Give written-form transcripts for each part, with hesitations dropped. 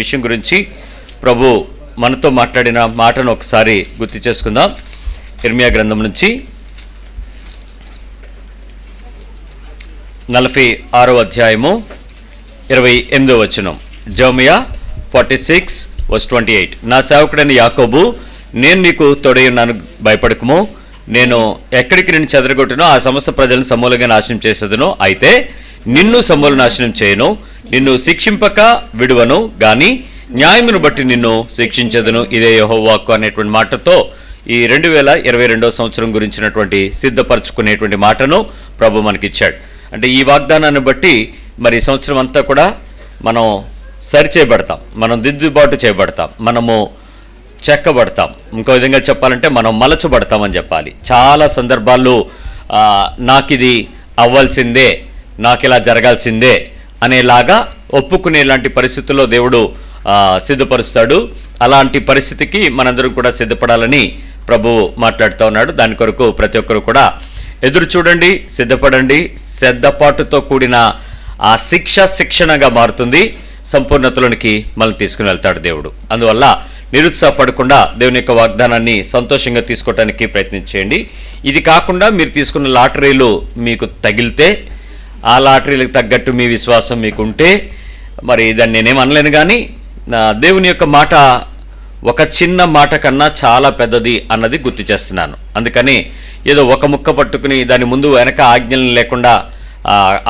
విషయం గురించి ప్రభు మనతో మాట్లాడిన మాటను ఒకసారి గుర్తు చేసుకుందాం. ఇర్మియా గ్రంథం నుంచి 46వ అధ్యాయము 28వ వచనం. జెరమియా 46:28. నా సేవకుడైన యాకోబు, నేను నీకు తోడై ఉన్నాను, భయపడకుము. నేను ఎక్కడికి నిన్ను చెదరగొట్టునో ఆ సమస్త ప్రజలను సమూలంగా నాశనం చేసేదను. అయితే నిన్ను సమూల నాశనం చేయను, నిన్ను శిక్షింపక విడువను గాని న్యాయమును బట్టి నిన్ను శిక్షించదును. ఇదే యెహోవా వాక్కు అనేటువంటి మాటతో ఈ 2022వ సంవత్సరం గురించినటువంటి సిద్ధపరచుకునేటువంటి మాటను ప్రభు మనకిచ్చాడు. అంటే ఈ వాగ్దానాన్ని బట్టి మరి సంవత్సరం అంతా కూడా మనం సరిచేయబడతాం, మనం దిద్దుబాటు చేయబడతాం, మనము చెక్కబడతాం. ఇంకో విధంగా చెప్పాలంటే మనం మలచబడతామని చెప్పాలి. చాలా సందర్భాల్లో నాకు ఇది అవ్వాల్సిందే, నాకు ఇలా జరగాల్సిందే అనేలాగా ఒప్పుకునేలాంటి పరిస్థితుల్లో దేవుడు సిద్ధపరుస్తాడు. అలాంటి పరిస్థితికి మనందరం కూడా సిద్ధపడాలని ప్రభువు మాట్లాడుతూ ఉన్నాడు. దాని కొరకు ప్రతి ఒక్కరు కూడా ఎదురు చూడండి, సిద్ధపడండి. సిద్ధపాటుతో కూడిన ఆ శిక్షణగా మారుతుంది, సంపూర్ణతలోనికి మనల్ని తీసుకుని వెళ్తాడు దేవుడు. అందువల్ల నిరుత్సాహపడకుండా దేవుని యొక్క వాగ్దానాన్ని సంతోషంగా తీసుకోవడానికి ప్రయత్నించేయండి. ఇది కాకుండా మీరు తీసుకున్న లాటరీలు మీకు తగిలితే, ఆ లాటరీలకు తగ్గట్టు మీ విశ్వాసం మీకు ఉంటే, మరి దాన్ని నేనేం అనలేను, కానీ దేవుని యొక్క మాట ఒక చిన్న మాట కన్నా చాలా పెద్దది అన్నది గుర్తు చేస్తున్నాను. అందుకని ఏదో ఒక ముక్క పట్టుకుని దాని ముందు వెనక ఆజ్ఞలు లేకుండా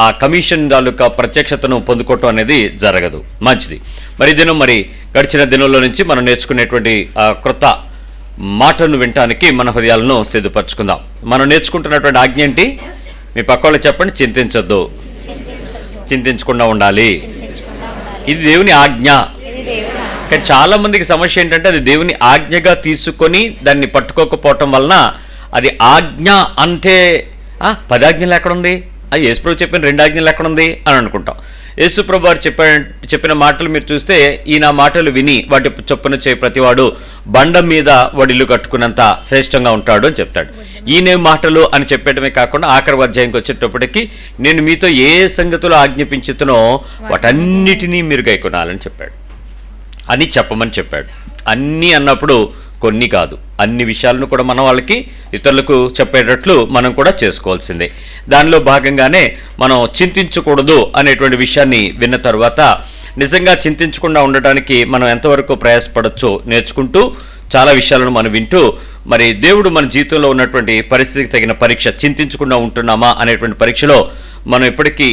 ఆ కమిషన్ తాలూకా ప్రత్యక్షతను పొందుకోవటం అనేది జరగదు. మంచిది. మరి దినం మరి గడిచిన దినంలో నుంచి మనం నేర్చుకునేటువంటి క్రొత్త మాటను వినటానికి మన హృదయాలను సిద్ధపరచుకుందాం. మనం నేర్చుకుంటున్నటువంటి ఆజ్ఞ ఏంటి? మీ పక్క వాళ్ళు చెప్పండి. చింతించొద్దు, చింతించకుండా ఉండాలి. ఇది దేవుని ఆజ్ఞ. కానీ చాలా మందికి సమస్య ఏంటంటే అది దేవుని ఆజ్ఞగా తీసుకొని దాన్ని పట్టుకోకపోవటం వలన అది ఆజ్ఞ అంటే 10 ఆజ్ఞలు ఎక్కడుంది, అది యేసుప్రభు చెప్పిన 2 ఆజ్ఞలు ఎక్కడుంది అని అనుకుంటాం. యేసుప్రభు వారు చెప్పిన మాటలు మీరు చూస్తే, ఈయన మాటలు విని వాటి చొప్పున చేయ ప్రతివాడు బండ మీద వడిల్లు కట్టుకున్నంత శ్రేష్టంగా ఉంటాడు అని చెప్తాడు. ఈయన మాటలు అని చెప్పడమే కాకుండా ఆఖరి అధ్యాయంకి వచ్చేటప్పటికి నేను మీతో ఏ సంగతులు ఆజ్ఞాపించుతునో వాటన్నిటినీ మీరు గైకొనాలని చెప్పాడు, అని చెప్పమని చెప్పాడు. అన్నీ అన్నప్పుడు కొన్ని కాదు, అన్ని విషయాలను కూడా మనం వాళ్ళకి ఇతరులకు చెప్పేటట్లు మనం కూడా చేసుకోవాల్సిందే. దానిలో భాగంగానే మనం చింతించకూడదు అనేటువంటి విషయాన్ని విన్న తర్వాత నిజంగా చింతించకుండా ఉండటానికి మనం ఎంతవరకు ప్రయాసపడచ్చో నేర్చుకుంటూ చాలా విషయాలను మనం వింటూ, మరి దేవుడు మన జీవితంలో ఉన్నటువంటి పరిస్థితికి తగిన పరీక్ష, చింతించకుండా ఉంటున్నామా అనేటువంటి పరీక్షలో మనం ఇప్పటికీ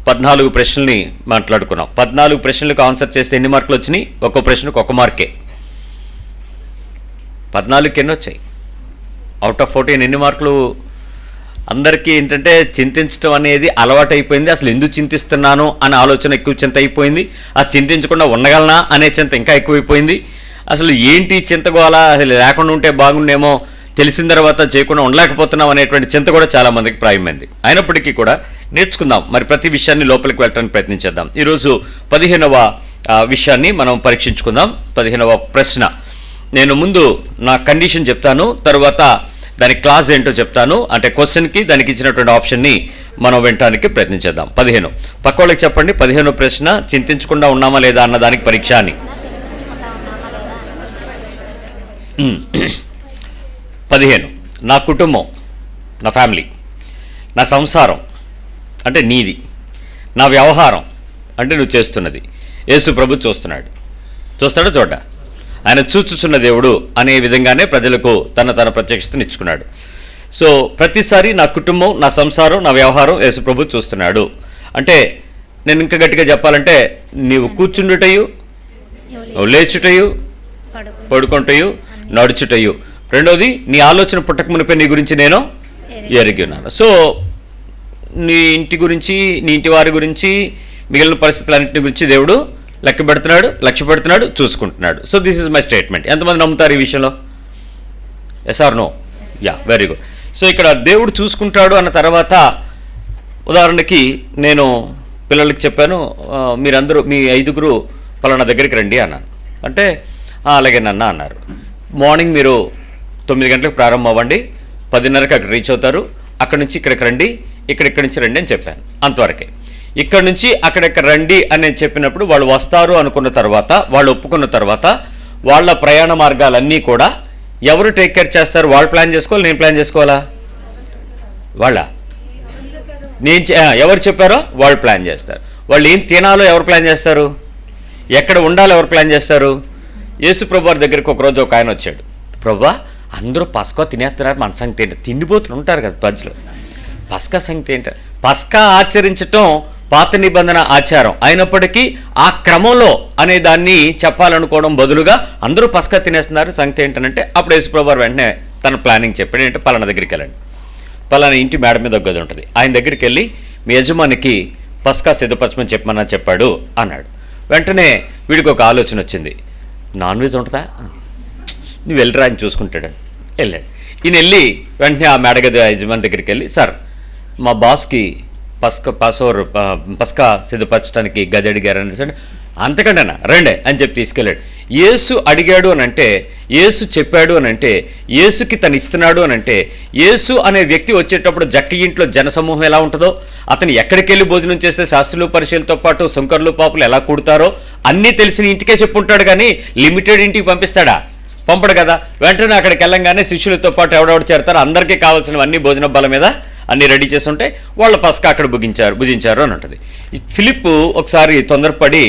14 ప్రశ్నల్ని మాట్లాడుకున్నాం. 14 ప్రశ్నలకు ఆన్సర్ చేస్తే ఎన్ని మార్కులు వచ్చినాయి? ఒక్కో ప్రశ్నకు 1 మార్కే. 14కి ఎన్ని వచ్చాయి? అవుట్ ఆఫ్ 14 ఎన్ని మార్కులు? అందరికీ ఏంటంటే చింతించడం అనేది అలవాటు అయిపోయింది. అసలు ఎందుకు చింతిస్తున్నాను అనే ఆలోచన ఎక్కువ చింత అయిపోయింది. ఆ చింతించకుండా ఉండగలనా అనే చింత ఇంకా ఎక్కువైపోయింది. అసలు ఏంటి చింతగోలా, అసలు లేకుండా ఉంటే బాగుండేమో, తెలిసిన తర్వాత చేయకుండా ఉండలేకపోతున్నాం అనేటువంటి చింత కూడా చాలామందికి ప్రాయమైంది. అయినప్పటికీ కూడా నేర్చుకుందాం, మరి ప్రతి విషయాన్ని లోపలికి వెళ్ళడానికి ప్రయత్నించేద్దాం. ఈరోజు 15వ విషయాన్ని మనం పరీక్షించుకుందాం. 15వ ప్రశ్న. నేను ముందు నా కండిషన్ చెప్తాను, తర్వాత దాని క్లాజ్ ఏంటో చెప్తాను. అంటే క్వశ్చన్కి దానికి ఇచ్చినటువంటి ఆప్షన్ని మనం వినటానికి ప్రయత్నించేద్దాం. 15 పక్క వాళ్ళకి చెప్పండి. 15వ ప్రశ్న, చింతించకుండా ఉన్నామా లేదా అన్న దానికి పరీక్ష అని. 15 నా కుటుంబం, నా ఫ్యామిలీ, నా సంసారం అంటే నీది, నా వ్యవహారం అంటే నువ్వు చేస్తున్నది. యేసు ప్రభు చూస్తాడో చూడ, ఆయన చూచుచున్న దేవుడు అనే విధంగానే ప్రజలకు తన ప్రత్యక్షతను ఇచ్చుకున్నాడు. సో ప్రతిసారి నా కుటుంబం, నా సంసారం, నా వ్యవహారం యేసు ప్రభు చూస్తున్నాడు. అంటే నేను ఇంకా గట్టిగా చెప్పాలంటే, నీవు కూర్చుండుటయు, నువ్వు లేచుటయు, పడుకుంటయు, నడుచుటయు. రెండోది, నీ ఆలోచన పుట్టక మునిపే నీ గురించి నేను ఎరిగి ఉన్నాను. సో నీ ఇంటి గురించి, నీ ఇంటి వారి గురించి, మిగిలిన పరిస్థితులన్నింటి గురించి దేవుడు లక్ష్య పెడుతున్నాడు, చూసుకుంటున్నాడు. So this is my statement. ఎంతమంది నమ్ముతారు ఈ విషయంలో? Yes or no? Yeah, very good. So ఇక్కడ దేవుడు చూసుకుంటాడు అన్న తర్వాత, ఉదాహరణకి నేను పిల్లలకి చెప్పాను, మీరందరూ మీ 5గురు పలానా దగ్గరికి రండి అన్నాను. అంటే అలాగే నాన్న అన్నారు. మార్నింగ్ మీరు 9 గంటలకు ప్రారంభం అవ్వండి, 10:30కి అక్కడ రీచ్ అవుతారు, అక్కడి నుంచి ఇక్కడికి రండి, ఇక్కడి నుంచి రండి అని చెప్పాను. అంతవరకే. ఇక్కడ నుంచి అక్కడికి రండి అని చెప్పినప్పుడు వాళ్ళు వస్తారు అనుకున్న తర్వాత, వాళ్ళు ఒప్పుకున్న తర్వాత వాళ్ళ ప్రయాణ మార్గాలన్నీ కూడా ఎవరు టేక్ కేర్ చేస్తారు? వాళ్ళు ప్లాన్ చేసుకోవాలి, నేను ప్లాన్ చేసుకోవాలా? వాళ్ళ ఎవరు చెప్పారో వాళ్ళు ప్లాన్ చేస్తారు. వాళ్ళు ఏం తినాలో ఎవరు ప్లాన్ చేస్తారు? ఎక్కడ ఉండాలో ఎవరు ప్లాన్ చేస్తారు? యేసు ప్రభు వారి దగ్గరికి ఒకరోజు ఒక ఆయన వచ్చాడు. ప్రభువా, అందరూ పస్కా తినేస్తున్నారు, మన సంగతి ఏంటి? తిండిపోతులు ఉంటారు కదా ప్రజలు. పస్కా సంగతి ఏంటి? పస్కా ఆచరించటం పాత నిబంధన ఆచారం అయినప్పటికీ ఆ క్రమంలో అనే దాన్ని చెప్పాలనుకోవడం బదులుగా అందరూ పస్కా తినేస్తున్నారు, సంగతి ఏంటనంటే అప్పుడు యేసు ప్రభు వారు వెంటనే తన ప్లానింగ్ చెప్పాడు. ఏంటంటే పలానా దగ్గరికి వెళ్ళండి, పలానా ఇంటి మేడ మీద ఒక గది ఉంటుంది, ఆయన దగ్గరికి వెళ్ళి మీ యజమానికి పస్కా సిద్ధపరచమని చెప్పమన్నా చెప్పాడు అన్నాడు. వెంటనే వీడికి ఒక ఆలోచన వచ్చింది, నాన్ వెజ్ ఉంటుందా, నువ్వు వెళ్ళరా అని చూసుకుంటాడు. వెళ్ళాడు. ఈయన వెళ్ళి వెంటనే ఆ మేడగది యజమాని దగ్గరికి వెళ్ళి, సార్ మా బాస్కి పస్కా సిద్ధపరచడానికి గది అడిగారు అని అంటే, అంతకంటేనా రండి అని చెప్పి తీసుకెళ్ళాడు. యేసు అడిగాడు అని అంటే, యేసు చెప్పాడు అని అంటే, యేసుకి తను ఇస్తున్నాడు అని అంటే, యేసు అనే వ్యక్తి వచ్చేటప్పుడు జక్క ఇంట్లో జనసమూహం ఎలా ఉంటుందో, అతను ఎక్కడికి వెళ్ళి భోజనం చేస్తే శాస్త్రులు పరిశీలతో పాటు శంకర్లు పాపులు ఎలా కూడతారో అన్నీ తెలిసిన ఇంటికే చెప్పుంటాడు, కానీ లిమిటెడ్ ఇంటికి పంపిస్తాడా? పంపడు కదా. వెంటనే అక్కడికి వెళ్ళంగానే శిష్యులతో పాటు ఎవడెవడు చేరతారో అందరికీ కావాల్సినవన్నీ భోజన బల్ల మీద అన్నీ రెడీ చేసి ఉంటే వాళ్ళ పస్కా అక్కడ భుజించారు అని ఉంటుంది. ఫిలిప్ ఒకసారి తొందరపడి,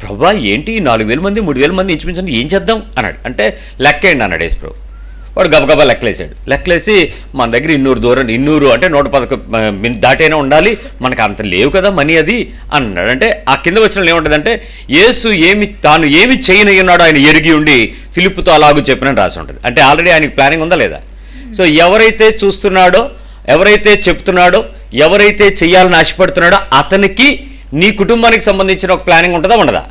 ప్రభా ఏంటి 4,000 మంది 3,000 మంది ఇంచుమించండి, ఏం చేద్దాం అన్నాడు. అంటే లెక్కేయండి అన్నాడు యేసు ప్రభు. వాడు గబగబా లెక్కలేసాడు. లెక్కలేసి మన దగ్గర 200 అంటే 111 దాటైనా ఉండాలి, మనకు అంత లేవు కదా మనీ అది అన్నాడు. అంటే ఆ కింద వచ్చిన ఏముంటుందంటే, యేసు తాను ఏమి చేయనయ్యున్నాడో ఆయన ఎరిగి ఉండి ఫిలిప్తో అలాగూ చెప్పినని రాసి ఉంటుంది. అంటే ఆల్రెడీ ఆయనకి ప్లానింగ్ ఉందా లేదా? సో ఎవరైతే చూస్తున్నాడో, ఎవరైతే చెప్తున్నాడో, ఎవరైతే చెయ్యాలని ఆశపడుతున్నాడో అతనికి నీ కుటుంబానికి సంబంధించిన ఒక ప్లానింగ్ ఉంటుందా ఉండదా?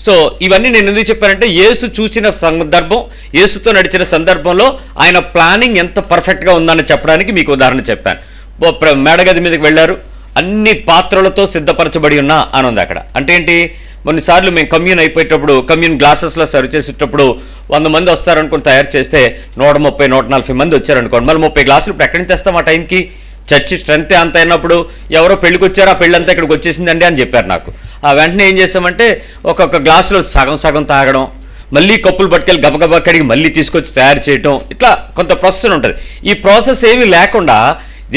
సో ఇవన్నీ నేను ఎందుకు చెప్పానంటే, యేసు చూసిన సందర్భం, యేసుతో నడిచిన సందర్భంలో ఆయన ప్లానింగ్ ఎంత పర్ఫెక్ట్గా ఉందని చెప్పడానికి మీకు ఉదాహరణ చెప్పాను. మేడగది మీదకి వెళ్ళారు, అన్ని పాత్రలతో సిద్ధపరచబడి ఉన్నా అని ఉంది అక్కడ. అంటే ఏంటి? కొన్నిసార్లు మేము కమ్యూన్ అయిపోయేటప్పుడు, కమ్యూన్ గ్లాసెస్లో సర్వ్ చేసేటప్పుడు 100 మంది వస్తారనుకుని తయారు చేస్తే 130, 140 మంది వచ్చారనుకోండి, మళ్ళీ 30 గ్లాసులు ఇప్పుడు ఎక్కడి నుంచి తెస్తాం ఆ టైంకి? చర్చి స్ట్రెంత్ అంత అయినప్పుడు ఎవరో పెళ్ళికి వచ్చారో ఆ పెళ్ళి అంతా ఇక్కడికి వచ్చేసిందండి అని చెప్పారు నాకు. ఆ వెంటనే ఏం చేస్తామంటే ఒక్కొక్క గ్లాసులో సగం తాగడం, మళ్ళీ కప్పులు పట్టుకెళ్ళి గబగబా కడిగి మళ్ళీ తీసుకొచ్చి తయారు చేయటం, ఇట్లా కొంత ప్రాసెస్ ఉంటుంది. ఈ ప్రాసెస్ ఏమీ లేకుండా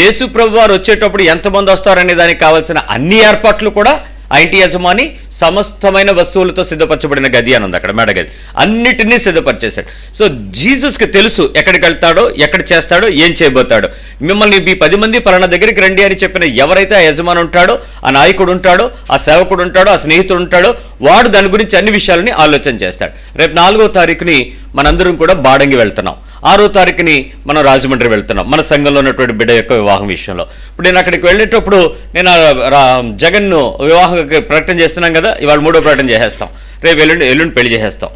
యేసు ప్రభు వారు వచ్చేటప్పుడు ఎంతమంది వస్తారనే దానికి కావాల్సిన అన్ని ఏర్పాట్లు కూడా ఆ ఇంటి యజమాని సమస్తమైన వస్తువులతో సిద్ధపరచబడిన గది అని ఉంది అక్కడ, మేడగది అన్నిటినీ సిద్ధపరిచేశాడు. సో జీసస్కి తెలుసు ఎక్కడికి వెళ్తాడో, ఎక్కడ చేస్తాడో, ఏం చేయబోతాడో. మిమ్మల్ని ఈ 10 మంది పలానా దగ్గరికి రండి అని చెప్పిన ఎవరైతే ఆ యజమాని ఉంటాడో, ఆ నాయకుడు ఉంటాడో, ఆ సేవకుడు ఉంటాడో, ఆ స్నేహితుడు ఉంటాడో, వాడు దాని గురించి అన్ని విషయాలని ఆలోచన చేస్తాడు. రేపు 4వ తారీఖుని మనందరం కూడా బాడంగి వెళ్తున్నాం, 6వ తారీఖుని మనం రాజమండ్రి వెళ్తున్నాం మన సంఘంలో ఉన్నటువంటి బిడ్డ యొక్క వివాహం విషయంలో. ఇప్పుడు నేను అక్కడికి వెళ్ళేటప్పుడు నేను జగన్ను వివాహం ప్రకటన చేస్తున్నాం కదా, ఇవాళ 3వ ప్రకటన చేసేస్తాం, రేపు ఎల్లుండి పెళ్లి చేసేస్తాం.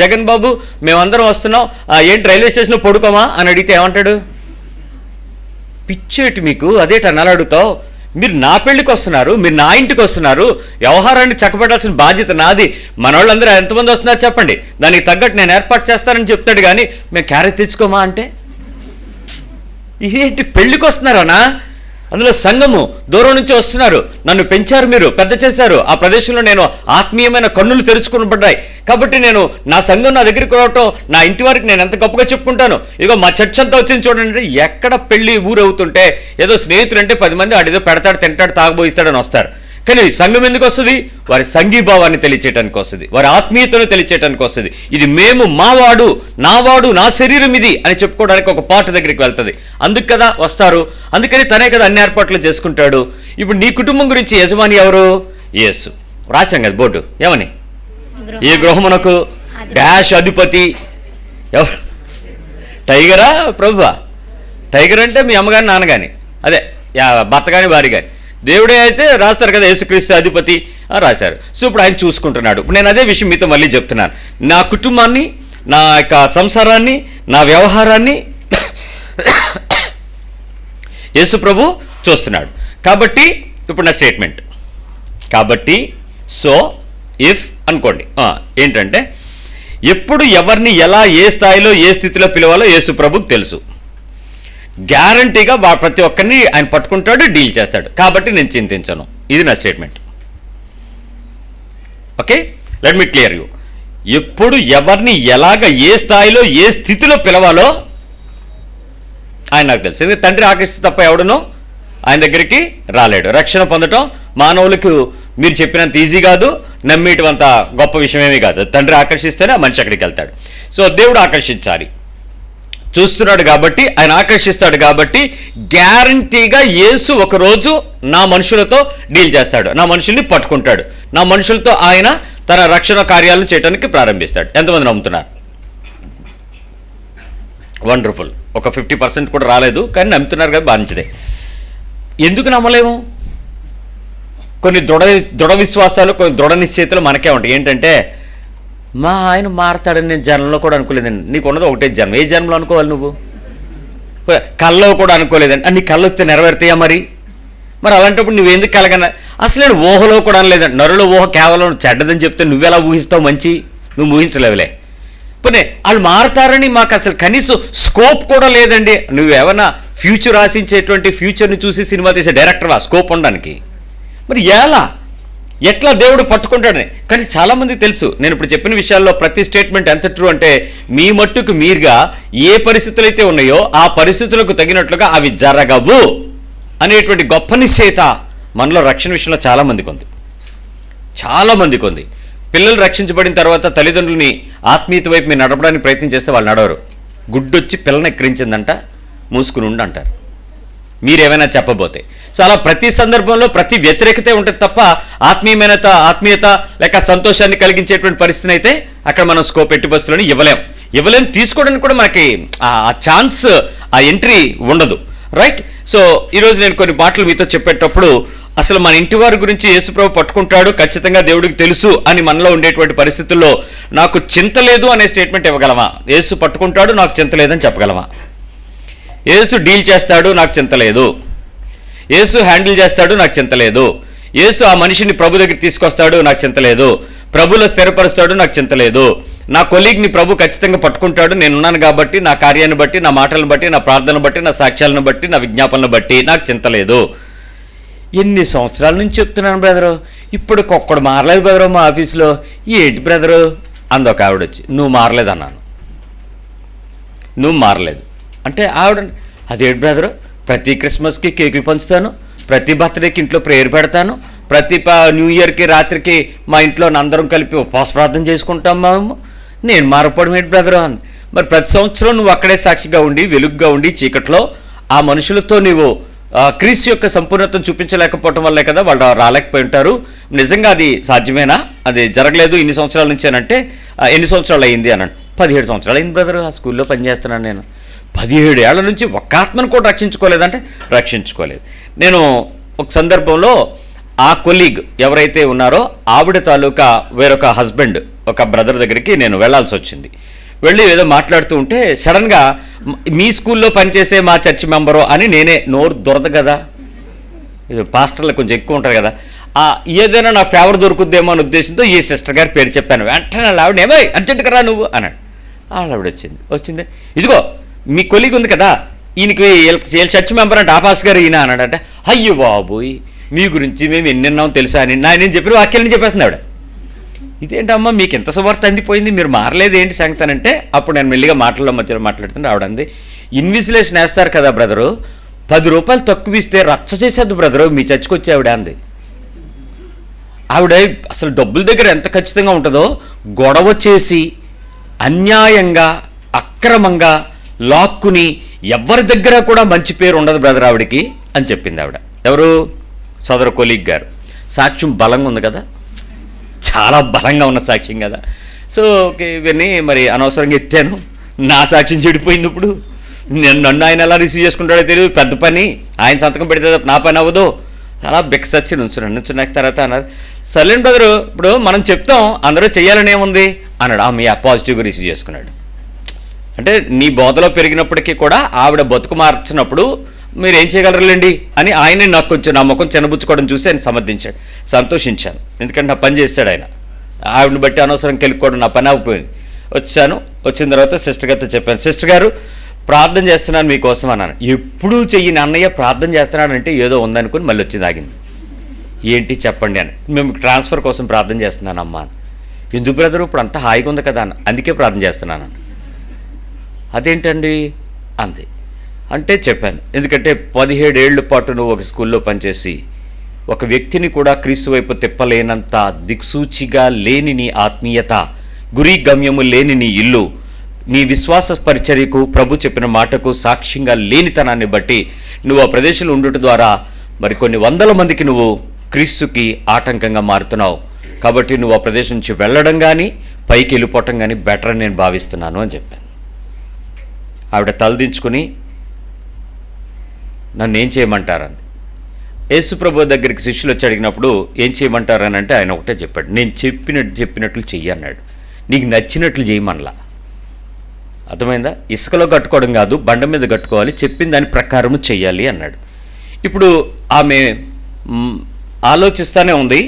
జగన్ బాబు మేమందరం వస్తున్నాం, ఏంటి రైల్వే స్టేషన్లో పడుకోమా అని అడిగితే ఏమంటాడు? పిచ్చేటి మీకు, అదేట అలా అడుగుతావు? మీరు నా పెళ్లికి వస్తున్నారు, మీరు నా ఇంటికి వస్తున్నారు, వ్యవహారాన్ని చక్కబెట్టాల్సిన బాధ్యత నాది. మన వాళ్ళందరూ ఎంతమంది వస్తున్నారు చెప్పండి, దానికి తగ్గట్టు నేను ఏర్పాటు చేస్తానని చెప్తాడు. కానీ మేము క్యారెట్ తెచ్చుకోమా అంటే ఇదేంటి? పెళ్లికి వస్తున్నారనా? అందులో సంఘము దూరం నుంచి వస్తున్నారు, నన్ను పెంచారు, మీరు పెద్ద చేశారు, ఆ ప్రదేశంలో నేను ఆత్మీయమైన కన్నులు తెరుచుకునబడ్డాయి. కాబట్టి నేను నా సంఘం నా దగ్గరికి రావటం, నా ఇంటి వారికి నేను ఎంత గొప్పగా చెప్పుకుంటాను. ఇదిగో మా చర్చ్ అంతా వచ్చింది చూడండి. ఎక్కడ పెళ్లి ఊరవుతుంటే ఏదో స్నేహితులు అంటే 10 మంది ఆడేదో పెడతాడు, తింటాడు, తాగబోయిస్తాడని వస్తారు. కానీ సంఘం ఎందుకు వస్తుంది? వారి సంఘీభావాన్ని తెలియచేయడానికి వస్తుంది, వారి ఆత్మీయతను తెలియచేయడానికి వస్తుంది. ఇది మేము, మావాడు, నావాడు, నా శరీరం ఇది అని చెప్పుకోవడానికి ఒక పాట దగ్గరికి వెళ్తుంది. అందుకు కదా వస్తారు, అందుకని తనే కదా అన్ని ఏర్పాట్లు చేసుకుంటాడు. ఇప్పుడు నీ కుటుంబం గురించి యజమాని ఎవరు? యేసు. రాశాం కదా బోర్డు, ఏమని? ఈ గృహమునకు డాష్ అధిపతి ఎవరు? టైగరా ప్రభువా? టైగర్ అంటే మీ అమ్మగాని నాన్నగాని, అదే భర్త కానీ భార్య కానీ. దేవుడే అయితే రాస్తారు కదా యేసుక్రీస్తు అధిపతి రాశారు. సో ఇప్పుడు ఆయన చూసుకుంటున్నాడు. ఇప్పుడు నేను అదే విషయం మీతో మళ్ళీ చెప్తున్నాను. నా కుటుంబాన్ని, నా యొక్క సంసారాన్ని, నా వ్యవహారాన్ని యేసు ప్రభు చూస్తున్నాడు. కాబట్టి ఇప్పుడు నా స్టేట్మెంట్, కాబట్టి సో ఇఫ్ అనుకోండి, ఏంటంటే ఎప్పుడు ఎవరిని ఎలా ఏ స్థాయిలో ఏ స్థితిలో పిలవాలో యేసు ప్రభుకు తెలుసు. గ్యారంటీగా ప్రతి ఒక్కరిని ఆయన పట్టుకుంటాడు, డీల్ చేస్తాడు. కాబట్టి నేను చింతించను. ఇది నా statement. Okay, let me clear you. ఎప్పుడు ఎవరిని ఎలాగ ఏ స్థాయిలో ఏ స్థితిలో పిలవాలో ఆయన నాకు తెలుసు. ఎందుకంటే తండ్రి ఆకర్షిస్తే తప్ప ఎవడనో ఆయన దగ్గరికి రాలేడు. రక్షణ పొందటం మానవులకు మీరు చెప్పినంత ఈజీ కాదు, నమ్మేయటం అంత గొప్ప విషయమేమీ కాదు. తండ్రి ఆకర్షిస్తేనే ఆ మనిషి అక్కడికి వెళ్తాడు. సో దేవుడు ఆకర్షించాలి, చూస్తున్నాడు కాబట్టి, ఆయన ఆకర్షిస్తాడు కాబట్టి గ్యారంటీగా యేసు ఒకరోజు నా మనుషులతో డీల్ చేస్తాడు, నా మనుషుల్ని పట్టుకుంటాడు, నా మనుషులతో ఆయన తన రక్షణ కార్యాలను చేయడానికి ప్రారంభిస్తాడు. ఎంతమంది నమ్ముతున్నారు? వండర్ఫుల్. ఒక 50% కూడా రాలేదు, కానీ నమ్ముతున్నారు కదా, బాధించదే. ఎందుకు నమ్మలేము? కొన్ని దృఢ విశ్వాసాలు, కొన్ని దృఢ నిశ్చయితలు మనకే ఉంటాయి. ఏంటంటే, మా ఆయన మారతాడని నేను జన్మలో కూడా అనుకోలేదండి. నీకు ఉన్నది ఒకటే జన్మ, ఏ జన్మలో అనుకోవాలి నువ్వు? కల్లో కూడా అనుకోలేదండి. నీ కళ్ళు వస్తే నెరవేరుతాయా? మరి అలాంటప్పుడు నువ్వెందుకు కలగన? అసలు నేను ఊహలో కూడా అనలేదండి. నరుల ఊహ కేవలం చెడ్డదని చెప్తే నువ్వెలా ఊహిస్తావు? మంచి నువ్వు ఊహించలేవులే. పోనీ వాళ్ళు మారతారని మాకు అసలు కనీసం స్కోప్ కూడా లేదండి. నువ్వేమన్నా ఫ్యూచర్ ఆశించేటువంటి ఫ్యూచర్ని చూసి సినిమా తీసే డైరెక్టర్వా స్కోప్ ఉండడానికి? మరి ఎట్లా దేవుడు పట్టుకుంటాడని? కానీ చాలామందికి తెలుసు. నేను ఇప్పుడు చెప్పిన విషయాల్లో ప్రతి స్టేట్మెంట్ ఎంత ట్రూ అంటే, మీ మట్టుకు మీరుగా ఏ పరిస్థితులు అయితే ఉన్నాయో ఆ పరిస్థితులకు తగినట్లుగా అవి జరగవు అనేటువంటి గొప్ప నిశ్చయిత మనలో రక్షణ విషయంలో చాలామందికి ఉంది. పిల్లలు రక్షించబడిన తర్వాత తల్లిదండ్రులని ఆత్మీయత వైపు మీరు నడపడానికి ప్రయత్నం చేస్తే వాళ్ళు నడవరు. గుడ్డొచ్చి పిల్లని ఎక్కిరించిందంట, మూసుకుని ఉండి అంటారు మీరేమైనా చెప్పబోతే. సో అలా ప్రతి సందర్భంలో ప్రతి వ్యతిరేకత ఉంటుంది తప్ప ఆత్మీయత లేక సంతోషాన్ని కలిగించేటువంటి పరిస్థితిని అయితే అక్కడ మనం స్కోప్ ఎట్టి బస్సులను ఇవ్వలేం. తీసుకోవడానికి కూడా మనకి ఆ ఛాన్స్, ఆ ఎంట్రీ ఉండదు. రైట్. సో ఈరోజు నేను కొన్ని మాటలు మీతో చెప్పేటప్పుడు అసలు మన ఇంటి వారి గురించి యేసుప్రభు పట్టుకుంటాడు, ఖచ్చితంగా దేవుడికి తెలుసు అని మనలో ఉండేటువంటి పరిస్థితుల్లో నాకు చింత లేదు అనే స్టేట్మెంట్ ఇవ్వగలమా? యేసు పట్టుకుంటాడు, నాకు చింత లేదని చెప్పగలమా? యేసు డీల్ చేస్తాడు, నాకు చింత లేదు. యేసు హ్యాండిల్ చేస్తాడు, నాకు చింత లేదు. యేసు ఆ మనిషిని ప్రభు దగ్గర తీసుకొస్తాడు, నాకు చింత లేదు. ప్రభులో స్థిరపరుస్తాడు, నాకు చింత లేదు. నా కొలీగ్ని ప్రభు ఖచ్చితంగా పట్టుకుంటాడు, నేనున్నాను కాబట్టి, నా కార్యాన్ని బట్టి, నా మాటలను బట్టి, నా ప్రార్థనను బట్టి, నా సాక్ష్యాలను బట్టి, నా విజ్ఞాపనను బట్టి నాకు చింత లేదు. ఎన్ని సంవత్సరాల నుంచి చెప్తున్నాను బ్రదరు, ఇప్పుడు ఒక్కడు మారలేదు బ్రదరు మా ఆఫీస్లో. ఏంటి బ్రదరు అందొక ఆవిడ వచ్చి, నువ్వు మారలేదన్నాను. నువ్వు మారలేదు అంటే ఆవిడ, అదేంటి బ్రదరు, ప్రతి క్రిస్మస్కి కేకులు పంచుతాను, ప్రతి బర్త్డేకి ఇంట్లో ప్రేయర్ పెడతాను, ప్రతి న్యూ ఇయర్కి రాత్రికి మా ఇంట్లో అందరం కలిపి ఉపవాస ప్రార్థన చేసుకుంటాం మేము, నేను మారపడం ఏంటి బ్రదరు అంది. మరి ప్రతి సంవత్సరం నువ్వు అక్కడే సాక్షిగా ఉండి, వెలుగుగా ఉండి, చీకట్లో ఆ మనుషులతో నువ్వు క్రీస్తు యొక్క సంపూర్ణతను చూపించలేకపోవటం వల్లే కదా వాళ్ళు రాలేకపోయి ఉంటారు. నిజంగా అది సాధ్యమేనా? అది జరగలేదు ఇన్ని సంవత్సరాల నుంచి అని అంటే, ఎన్ని సంవత్సరాలు అయింది అన్నాడు. 17 సంవత్సరాలు అయింది బ్రదరు, ఆ స్కూల్లో పనిచేస్తున్నాను నేను. 17 ఏళ్ల నుంచి ఒక్క ఆత్మను కూడా రక్షించుకోలేదంటే రక్షించుకోలేదు. నేను ఒక సందర్భంలో ఆ కొలీగ్ ఎవరైతే ఉన్నారో ఆవిడ తాలూకా వేరొక హస్బెండ్ ఒక బ్రదర్ దగ్గరికి నేను వెళ్లాల్సి వచ్చింది. వెళ్ళి ఏదో మాట్లాడుతూ ఉంటే సడన్గా మీ స్కూల్లో పనిచేసే మా చర్చ్ మెంబరు అని నేనే, నోరు దొరద కదా, ఇది పాస్టర్లు కొంచెం ఎక్కువ ఉంటారు కదా, ఏదైనా నా ఫేవర్ దొరుకుద్దేమో అనే ఉద్దేశంతో ఈ సిస్టర్ గారి పేరు చెప్పాను. వెంటనే ఆవిడ ఏమో అర్జెంటుగా రా నువ్వు అన్నాడు. ఆవిడ వచ్చింది ఇదిగో మీ కొలీగ్ ఉంది కదా, ఈయనకి చర్చ్ మెంబర్ అంటే ఆపాస్ గారు ఈయన అన్నాడంటే, అయ్యో బాబోయ్ మీ గురించి మేము ఎన్నెన్నాం తెలుసా అని నేను చెప్పిన వాక్యాలని చెప్పేస్తుంది ఆవిడ. ఇదేంటమ్మా మీకు ఎంత సువార్త అందిపోయింది, మీరు మారలేదు ఏంటి సంగతి అంటే, అప్పుడు నేను మెల్లిగా మధ్యలో మాట్లాడుతుంటే ఆవిడ అంది, ఇన్విజిలేషన్ వేస్తారు కదా బ్రదరు, 10 రూపాయలు తక్కువ ఇస్తే రచ్చ చేసేది బ్రదరు మీ చర్చికి వచ్చి ఆవిడ అంది. ఆవిడ అసలు డబ్బుల దగ్గర ఎంత ఖచ్చితంగా ఉంటుందో గొడవ చేసి అన్యాయంగా అక్రమంగా లాక్కుని ఎవరి దగ్గర కూడా మంచి పేరు ఉండదు బ్రదర్ ఆవిడికి అని చెప్పింది ఆవిడ. ఎవరు? సోదర కొలీగ్ గారు. సాక్ష్యం బలంగా ఉంది కదా, చాలా బలంగా ఉన్న సాక్ష్యం కదా. సో ఓకే, ఇవన్నీ మరి అనవసరంగా ఎత్తాను, నా సాక్ష్యం చెడిపోయింది. ఇప్పుడు నన్ను ఆయన ఎలా రిసీవ్ చేసుకుంటాడో తెలియదు, పెద్ద పని, ఆయన సంతకం పెడితే నా పని అవ్వదు. అలా బెక్సచ్చి నుంచున్నాక తర్వాత అన్నారు, సైలెంట్ బ్రదరు ఇప్పుడు మనం చెప్తాం అందరూ చెయ్యాలని ఏముంది అన్నాడు. మీ పాజిటివ్గా రిసీవ్ చేసుకున్నాడు. అంటే నీ బోధలో పెరిగినప్పటికీ కూడా ఆవిడ బతుకు మార్చినప్పుడు మీరేం చేయగలరులేండి అని ఆయనే నాకు కొంచెం నా ముఖం చిన్నబుచ్చుకోవడం చూసి ఆయన సమర్థించాడు. సంతోషించాను, ఎందుకంటే నా పని చేశాడు ఆయన. ఆవిడని బట్టి అనవసరం కెలుక్కోవడం నా పని అయిపోయింది. వచ్చిన తర్వాత సిస్టర్ గారితో చెప్పాను, సిస్టర్ గారు ప్రార్థన చేస్తున్నాను మీకోసం అన్నాను. ఎప్పుడూ చెయ్యని అన్నయ్య ప్రార్థన చేస్తున్నాడంటే ఏదో ఉందనుకుని మళ్ళీ వచ్చి తాగింది. ఏంటి చెప్పండి అని. మేము ట్రాన్స్ఫర్ కోసం ప్రార్థన చేస్తున్నానమ్మా అని. ఎందుకు బ్రదరు ఇప్పుడు అంతా హాయిగా ఉంది కదా అని. అందుకే ప్రార్థన చేస్తున్నాను. అదేంటండి అంతే. అంటే చెప్పాను, ఎందుకంటే 17 ఏళ్ల పాటు నువ్వు ఒక స్కూల్లో పనిచేసి ఒక వ్యక్తిని కూడా క్రీస్తు వైపు తిప్పలేనంత దిక్సూచిగా లేని నీ ఆత్మీయత, గురి గమ్యము లేని నీ ఇల్లు, నీ విశ్వాస పరిచర్యకు ప్రభు చెప్పిన మాటకు సాక్ష్యంగా లేనితనాన్ని బట్టి నువ్వు ఆ ప్రదేశంలో ఉండుట ద్వారా మరి కొన్ని వందల మందికి నువ్వు క్రీస్తుకి ఆటంకంగా మారుతున్నావు. కాబట్టి నువ్వు ఆ ప్రదేశం నుంచి వెళ్ళడం కానీ పైకి వెళ్ళిపోవటం కానీ బెటర్ అని నేను భావిస్తున్నాను అని చెప్పాను. ఆవిడ తలదించుకుని నన్ను ఏం చేయమంటారంది. యేసుప్రభు దగ్గరికి శిష్యులు వచ్చి అడిగినప్పుడు ఏం చేయమంటారని అంటే ఆయన ఒకటే చెప్పాడు, నేను చెప్పినట్లు చెయ్యి అన్నాడు. నీకు నచ్చినట్లు చేయమనలా. అర్థమైందా? ఇసుకలో కట్టుకోవడం కాదు, బండ మీద కట్టుకోవాలి, చెప్పిన దాని ప్రకారము చెయ్యాలి అన్నాడు. ఇప్పుడు ఆమె ఆలోచిస్తూనే ఉంది.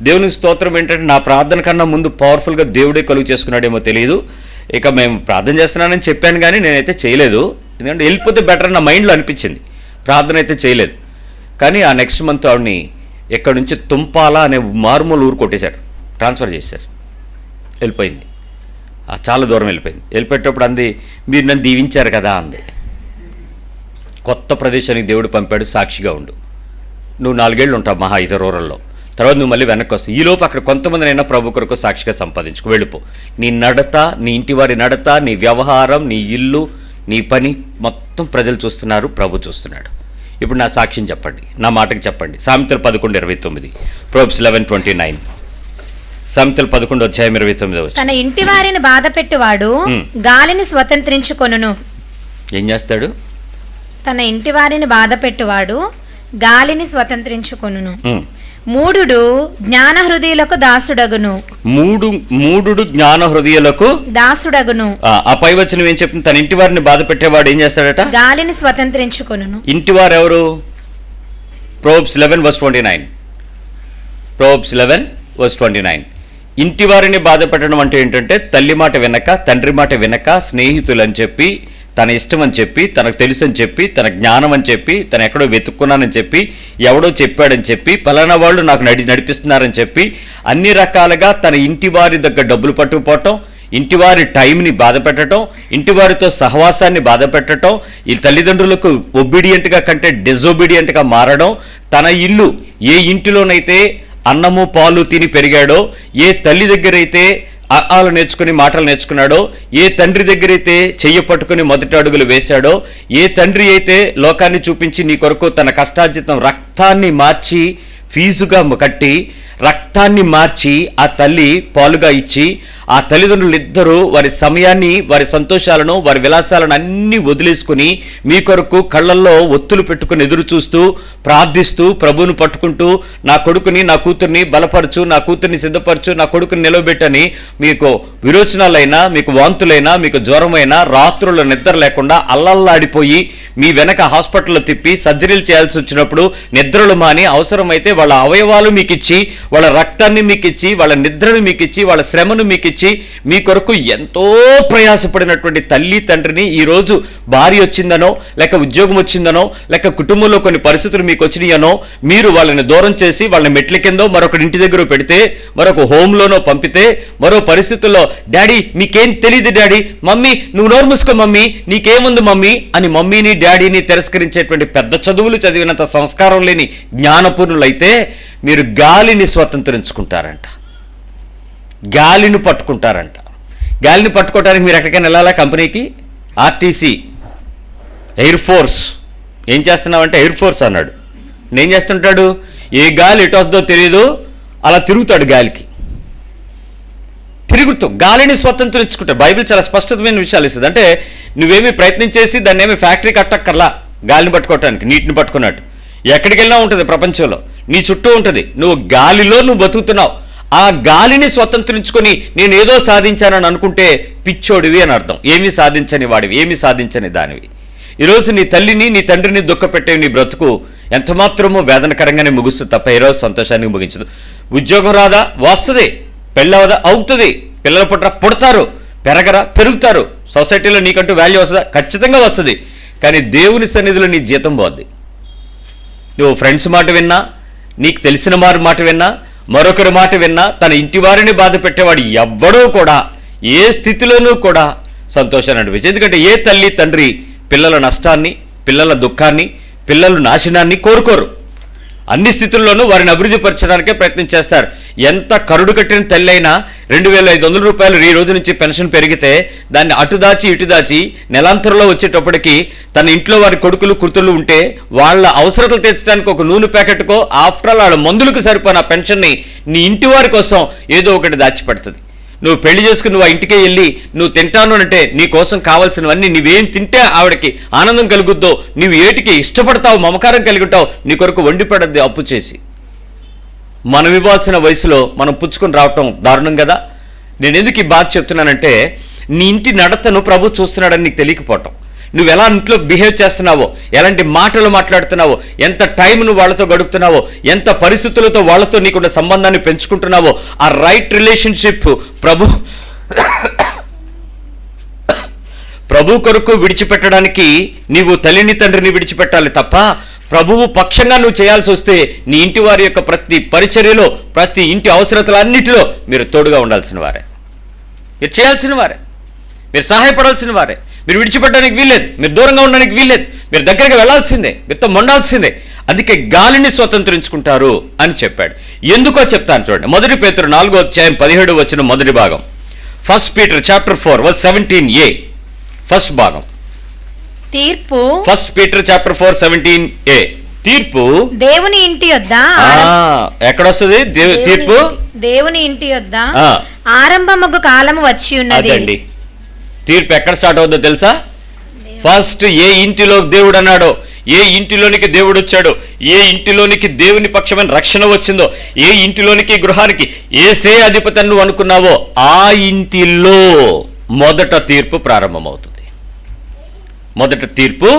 దేవునికి స్తోత్రం ఏంటంటే నా ప్రార్థన కన్నా ముందు పవర్ఫుల్గా దేవుడే కలుగు చేసుకున్నాడేమో తెలియదు. ఇక మేము ప్రార్థన చేస్తున్నానని చెప్పాను కానీ నేనైతే చేయలేదు. ఎందుకంటే వెళ్ళిపోతే బెటర్ నా మైండ్లో అనిపించింది. ప్రార్థన అయితే చేయలేదు. కానీ ఆ నెక్స్ట్ మంత్ ఆవిడని ఎక్కడి నుంచి తుంపాల అనే మారుమూల ఊరు కొట్టేశారు, ట్రాన్స్ఫర్ చేశారు. వెళ్ళిపోయింది. చాలా దూరం వెళ్ళిపోయింది. వెళ్ళిపోయేటప్పుడు అంది, మీరు నన్ను దీవించారు కదా అంది. కొత్త ప్రదేశానికి దేవుడు పంపాడు, సాక్షిగా ఉండు. నువ్వు 4 ఏళ్ళు ఉంటావు మహా అయితే రూరల్లో, తర్వాత నువ్వు మళ్ళీ వెనక్కి వస్తావు. ఈలోపు అక్కడ కొంతమందినైనా ప్రభు కొరకు సాక్షిగా సంపాదించుకు వెళ్ళిపో. నీ నడత, నీ ఇంటి వారి నడత, నీ వ్యవహారం, నీ ఇల్లు, నీ పని మొత్తం ప్రజలు చూస్తున్నారు, ప్రభు చూస్తున్నాడు. ఇప్పుడు నా సాక్ష్యం చెప్పండి, నా మాటకి చెప్పండి. సామెతలు 11:29, Proverbs 11:29. సామెతలు 11:29. తన ఇంటి వారిని బాధ పెట్టువాడు గాలిని స్వతంత్రించుకొనును. ఏం చేస్తాడు? తన ఇంటి వారిని బాధ పెట్టువాడు గాలిని స్వతంత్రించుకొనును. మూఢుడు జ్ఞాన హృదయులకు దాసుడగును. మూఢుడు జ్ఞాన హృదయులకు దాసుడగును. ఆ పై వచనం ఏం చెప్తుంది? తన ఇంటి వారిని బాధ పెట్టేవాడు ఏం చేస్తాడట? గాలిని స్వతంత్రించుకొనును. ఇంటి వారు ఎవరు? Proverbs 11:29. Proverbs 11:29. ఇంటి వారిని బాధ పెట్టడం అంటే ఏంటంటే తల్లి మాట వినక, తండ్రి మాట వినక, స్నేహితులు అని చెప్పి, తన ఇష్టం అని చెప్పి, తనకు తెలుసు అని చెప్పి, తన జ్ఞానం అని చెప్పి, తను ఎక్కడో వెతుక్కున్నానని చెప్పి, ఎవడో చెప్పాడని చెప్పి, పలానా వాళ్ళు నాకు నడిపిస్తున్నారని చెప్పి, అన్ని రకాలుగా తన ఇంటి వారి దగ్గర డబ్బులు పట్టుకుపోవటం, ఇంటివారి టైంని బాధ పెట్టడం, ఇంటివారితో సహవాసాన్ని బాధ పెట్టడం, ఈ తల్లిదండ్రులకు ఒబీడియంట్గా కంటే డిజొబీడియంట్గా మారడం, తన ఇల్లు ఏ ఇంటిలోనైతే అన్నము పాలు తిని పెరిగాడో, ఏ తల్లి దగ్గరైతే ఆలు నేర్చుకుని మాటలు నేర్చుకున్నాడో, ఏ తండ్రి దగ్గరైతే చెయ్యి పట్టుకుని మొదటి అడుగులు వేశాడో, ఏ తండ్రి అయితే లోకాన్ని చూపించి నీ కొరకు తన కష్టార్జితం రక్తాన్ని మార్చి ఫీజుగా కట్టి రక్తాన్ని మార్చి ఆ తల్లి పాలుగా ఇచ్చి, ఆ తల్లిదండ్రులు ఇద్దరూ వారి సమయాన్ని, వారి సంతోషాలను, వారి విలాసాలను అన్నీ వదిలేసుకుని మీ కొరకు కళ్ళల్లో ఒత్తులు పెట్టుకుని ఎదురు చూస్తూ ప్రార్థిస్తూ ప్రభువును పట్టుకుంటూ నా కొడుకుని, నా కూతుర్ని బలపరచు, నా కూతుర్ని సిద్ధపరచు, నా కొడుకుని నిలవబెట్టని మీకు విరోచనాలైనా, మీకు వాంతులైనా, మీకు జ్వరమైనా, రాత్రుల్లో నిద్ర లేకుండా అల్లల్లాడిపోయి మీ వెనక హాస్పిటల్లో తిప్పి సర్జరీలు చేయాల్సి వచ్చినప్పుడు నిద్రలు మాని అవసరమైతే వాళ్ళ అవయవాలు మీకు ఇచ్చి, వాళ్ళ రక్తాన్ని మీకు ఇచ్చి, వాళ్ళ నిద్రను మీకు ఇచ్చి, వాళ్ళ శ్రమను మీకు ఇచ్చి, మీ కొరకు ఎంతో ప్రయాసపడినటువంటి తల్లి తండ్రిని ఈరోజు భార్య వచ్చిందనో, లేక ఉద్యోగం వచ్చిందనో, లేక కుటుంబంలో కొన్ని పరిస్థితులు మీకు వచ్చినాయనో మీరు వాళ్ళని దూరం చేసి వాళ్ళని మెట్ల కిందో మరొకటి ఇంటి దగ్గర పెడితే, మరొక హోమ్లోనో పంపితే, మరో పరిస్థితుల్లో డాడీ మీకేం తెలియదు డాడీ, మమ్మీ నువ్వు నోరు మూసుకో మమ్మీ, నీకేముంది మమ్మీ అని మమ్మీని డాడీని తిరస్కరించేటువంటి పెద్ద చదువులు చదివినంత సంస్కారం లేని జ్ఞానపూర్ణులైతే మీరు గాలిని స్వతంత్రించుకుంటారంట, గాలిని పట్టుకుంటారంట. గాలిని పట్టుకోవడానికి మీరు ఎక్కడికైనా వెళ్ళాలా? కంపెనీకి, ఆర్టీసీ, ఎయిర్ ఫోర్స్. ఏం చేస్తున్నావంటే ఎయిర్ ఫోర్స్ అన్నాడు. నేనేం చేస్తుంటాడు? ఏ గాలి ఎటు వస్తుందో తెలియదు, అలా తిరుగుతాడు గాలికి. తిరుగుతూ గాలిని స్వతంత్రించుకుంటాడు. బైబిల్ చాలా స్పష్టమైన విషయాలు ఇస్తుంది. అంటే నువ్వేమి ప్రయత్నం చేసి దాన్ని ఏమి ఫ్యాక్టరీ కట్టక్కర్లా గాలిని పట్టుకోవటానికి, నీటిని పట్టుకున్నట్టు. ఎక్కడికి వెళ్ళినా ఉంటుంది ప్రపంచంలో, నీ చుట్టూ ఉంటుంది. నువ్వు గాలిలో నువ్వు బతుకుతున్నావు. ఆ గాలిని స్వతంత్రించుకొని నేను ఏదో సాధించానని అనుకుంటే పిచ్చోడివి అని అర్థం. ఏమీ సాధించని వాడివి, ఏమీ సాధించని దానివి. ఈరోజు నీ తల్లిని, నీ తండ్రిని దుఃఖపెట్టే నీ బ్రతుకు ఎంతమాత్రమో వేదనకరంగానే ముగుస్తుంది తప్ప ఈరోజు సంతోషానికి ముగించదు. ఉద్యోగం రాదా? వస్తుంది. పెళ్ళవదా? అవుతుంది. పిల్లలు పుట్టరా? పుడతారు. పెరుగుతారు. సొసైటీలో నీకంటూ వాల్యూ వస్తుందా? ఖచ్చితంగా వస్తుంది. కానీ దేవుని సన్నిధిలో నీ జీతం పోద్ది. నువ్వు ఫ్రెండ్స్ మాట విన్నా, నీకు తెలిసిన వారి మాట విన్నా, మరొకరి మాట విన్నా, తన ఇంటి వారిని బాధ పెట్టేవాడు ఎవ్వడూ కూడా ఏ స్థితిలోనూ కూడా సంతోషాన్ని అనిపించదు. ఎందుకంటే ఏ తల్లి తండ్రి పిల్లల నష్టాన్ని, పిల్లల దుఃఖాన్ని, పిల్లల నాశనాన్ని కోరుకోరు. అన్ని స్థితుల్లోనూ వారిని అభివృద్ధి పరచడానికే ప్రయత్నం చేస్తారు. ఎంత కరుడు కట్టిన తల్లి అయినా 2,500 రూపాయలు ఈ రోజు నుంచి పెన్షన్ పెరిగితే దాన్ని అటు దాచి ఇటు దాచి నెలాంతరంలో వచ్చేటప్పటికి తన ఇంట్లో వారి కొడుకులు కూతుళ్ళు ఉంటే వాళ్ళ అవసరతలు తీర్చడానికి ఒక నూనె ప్యాకెట్కో ఆఫ్టర్ ఆల్ వాళ్ళ మందులకు సరిపోయిన పెన్షన్ని నీ ఇంటి వారి కోసం ఏదో ఒకటి దాచిపెడుతుంది. నువ్వు పెళ్లి చేసుకుని నువ్వు ఆ ఇంటికే వెళ్ళి నువ్వు తింటాను అంటే నీ కోసం కావాల్సినవన్నీ నువ్వేం తింటే ఆవిడకి ఆనందం కలుగుద్దో, నువ్వు ఏటికి ఇష్టపడతావు, మమకారం కలిగి ఉంటావు, నీ కొరకు వండి పడద్ది అప్పు చేసి. మనం ఇవ్వాల్సిన వయసులో మనం పుచ్చుకొని రావటం దారుణం కదా. నేను ఎందుకు ఈ బాధ చెప్తున్నానంటే నీ ఇంటి నడతను ప్రభు చూస్తున్నాడని నీకు తెలియకపోవటం. నువ్వు ఎలా ఇంట్లో బిహేవ్ చేస్తున్నావో, ఎలాంటి మాటలు మాట్లాడుతున్నావో, ఎంత టైం నువ్వు వాళ్ళతో గడుపుతున్నావో, ఎంత పరిస్థితులతో వాళ్ళతో నీకున్న సంబంధాన్ని పెంచుకుంటున్నావో, ఆ రైట్ రిలేషన్షిప్ ప్రభు కొరకు విడిచిపెట్టడానికి నీవు తల్లిని తండ్రిని విడిచిపెట్టాలి తప్ప ప్రభువు పక్షంగా నువ్వు చేయాల్సి వస్తే నీ ఇంటి వారి యొక్క ప్రతి పరిచర్యలో, ప్రతి ఇంటి అవసరతలన్నిటిలో మీరు తోడుగా ఉండాల్సిన వారే, మీరు చేయాల్సిన వారే, మీరు సహాయపడాల్సిన వారే. మీరు విడిచిపెట్టడానికి వీల్లేదు, మీరు దూరంగా ఉండడానికి వీల్లేదు, మీరు దగ్గరికి వెళ్లాల్సిందే, మీరుతో మొండాల్సిందే. అందుకే గాలిని స్వతంత్రించుకుంటారు అని చెప్పాడు. ఎందుకో చెప్తాను చూడండి. 1 పేతురు 4:17 మొదటి భాగం. 1 Peter chapter 4 verse 17a first భాగం. తీర్పు 1 Peter chapter 4 17a తీర్పు దేవుని ఇంటి యొద్ద ఎక్కడొస్తుంది తీర్పు? దేవుని ఇంటి యొద్ద ఆరంభమగు కాలము వచ్చి ఉన్నది. అదండి తీర్పు ఎక్కడ స్టార్ట్ అవుతుందో తెలుసా? ఫస్ట్ ఏ ఇంటిలో దేవుడు అన్నాడో, ఏ ఇంటిలోనికి దేవుడు వచ్చాడో, ఏ ఇంటిలోనికి దేవుని పక్షమైన రక్షణ వచ్చిందో, ఏ ఇంటిలోనికి గృహానికి ఏసే అధిపతి నువ్వు అనుకున్నావో ఆ ఇంటిలో మొదట తీర్పు ప్రారంభమవుతుంది. మొదట తీర్పు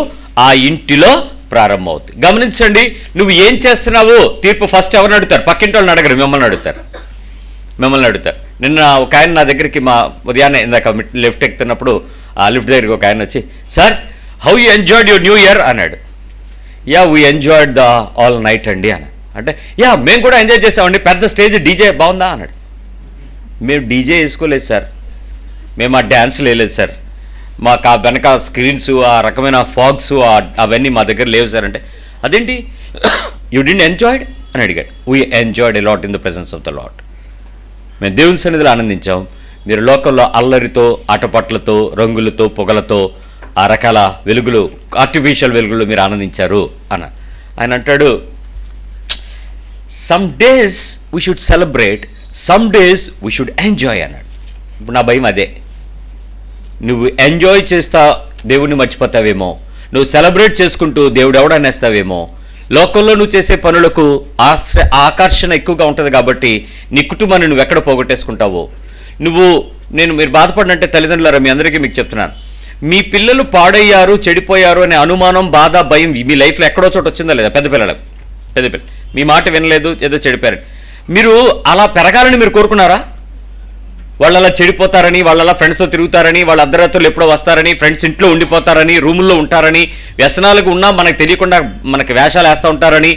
ఆ ఇంటిలో ప్రారంభమవుతుంది. గమనించండి, నువ్వు ఏం చేస్తున్నావు తీర్పు ఫస్ట్ ఎవరిని అడుగుతారు? పక్కింటి వాళ్ళని అడగరు, మిమ్మల్ని అడుగుతారు. నిన్న ఒక ఆయన నా దగ్గరికి మా ఉదయాన్నే ఇందాక లిఫ్ట్ ఎక్కుతున్నప్పుడు ఆ లిఫ్ట్ దగ్గరికి ఒక ఆయన వచ్చి, sir how you enjoyed your new year అన్నాడు. Ya we enjoyed the all night అండి అన్న. అంటే యా మేము కూడా ఎంజాయ్ చేసామండి, పెద్ద స్టేజ్ డీజే బాగుందా అన్నాడు. మేము డీజే వేసుకోలేదు సార్, మేము ఆ డ్యాన్స్లు వేయలేదు సార్, మాకు ఆ వెనక స్క్రీన్స్, ఆ రకమైన ఫాగ్స్ అవన్నీ మా దగ్గర లేవు సార్. అంటే అదేంటి యూ డిడ్ంట్ ఎంజాయ్డ్ అని అడిగాడు. We enjoyed a lot in the presence of the lot. మేము దేవుని సన్నిధిలో ఆనందించాం, మీరు లోకంలో అల్లరితో, ఆటపాట్లతో, రంగులతో, పొగలతో, ఆ రకాల వెలుగులు, ఆర్టిఫిషియల్ వెలుగులు మీరు ఆనందించారు అన్న. ఆయన అంటాడు, some days we should celebrate, some days we should enjoy అన్నాడు. ఇప్పుడు నా భయం అదే, నువ్వు ఎంజాయ్ చేస్తా దేవుణ్ణి మర్చిపోతావేమో, నువ్వు సెలబ్రేట్ చేసుకుంటూ దేవుడు ఎవడనేస్తావేమో, లోకంలో నువ్వు చేసే పనులకు ఆకర్షణ ఎక్కువగా ఉంటుంది కాబట్టి నీ కుటుంబాన్ని నువ్వు ఎక్కడ పోగొట్టేసుకుంటావో. మీరు బాధపడినంటే తల్లిదండ్రులారా మీ అందరికీ మీకు చెప్తున్నాను, మీ పిల్లలు పాడయ్యారు, చెడిపోయారు అనే అనుమానం, బాధ, భయం మీ లైఫ్లో ఎక్కడో చోట వచ్చిందా లేదా? పెద్ద పిల్లలు మీ మాట వినలేదు, ఏదో చెడిపోయారు. మీరు అలా పెరగాలని మీరు కోరుకున్నారా? వాళ్ళు అలా చెడిపోతారని, వాళ్ళు అలా ఫ్రెండ్స్తో తిరుగుతారని, వాళ్ళ అర్ధరాత్రులు ఎప్పుడో వస్తారని, ఫ్రెండ్స్ ఇంట్లో ఉండిపోతారని, రూముల్లో ఉంటారని, వ్యసనాలకు ఉన్నా మనకు తెలియకుండా మనకి వేషాలు వేస్తూ ఉంటారని,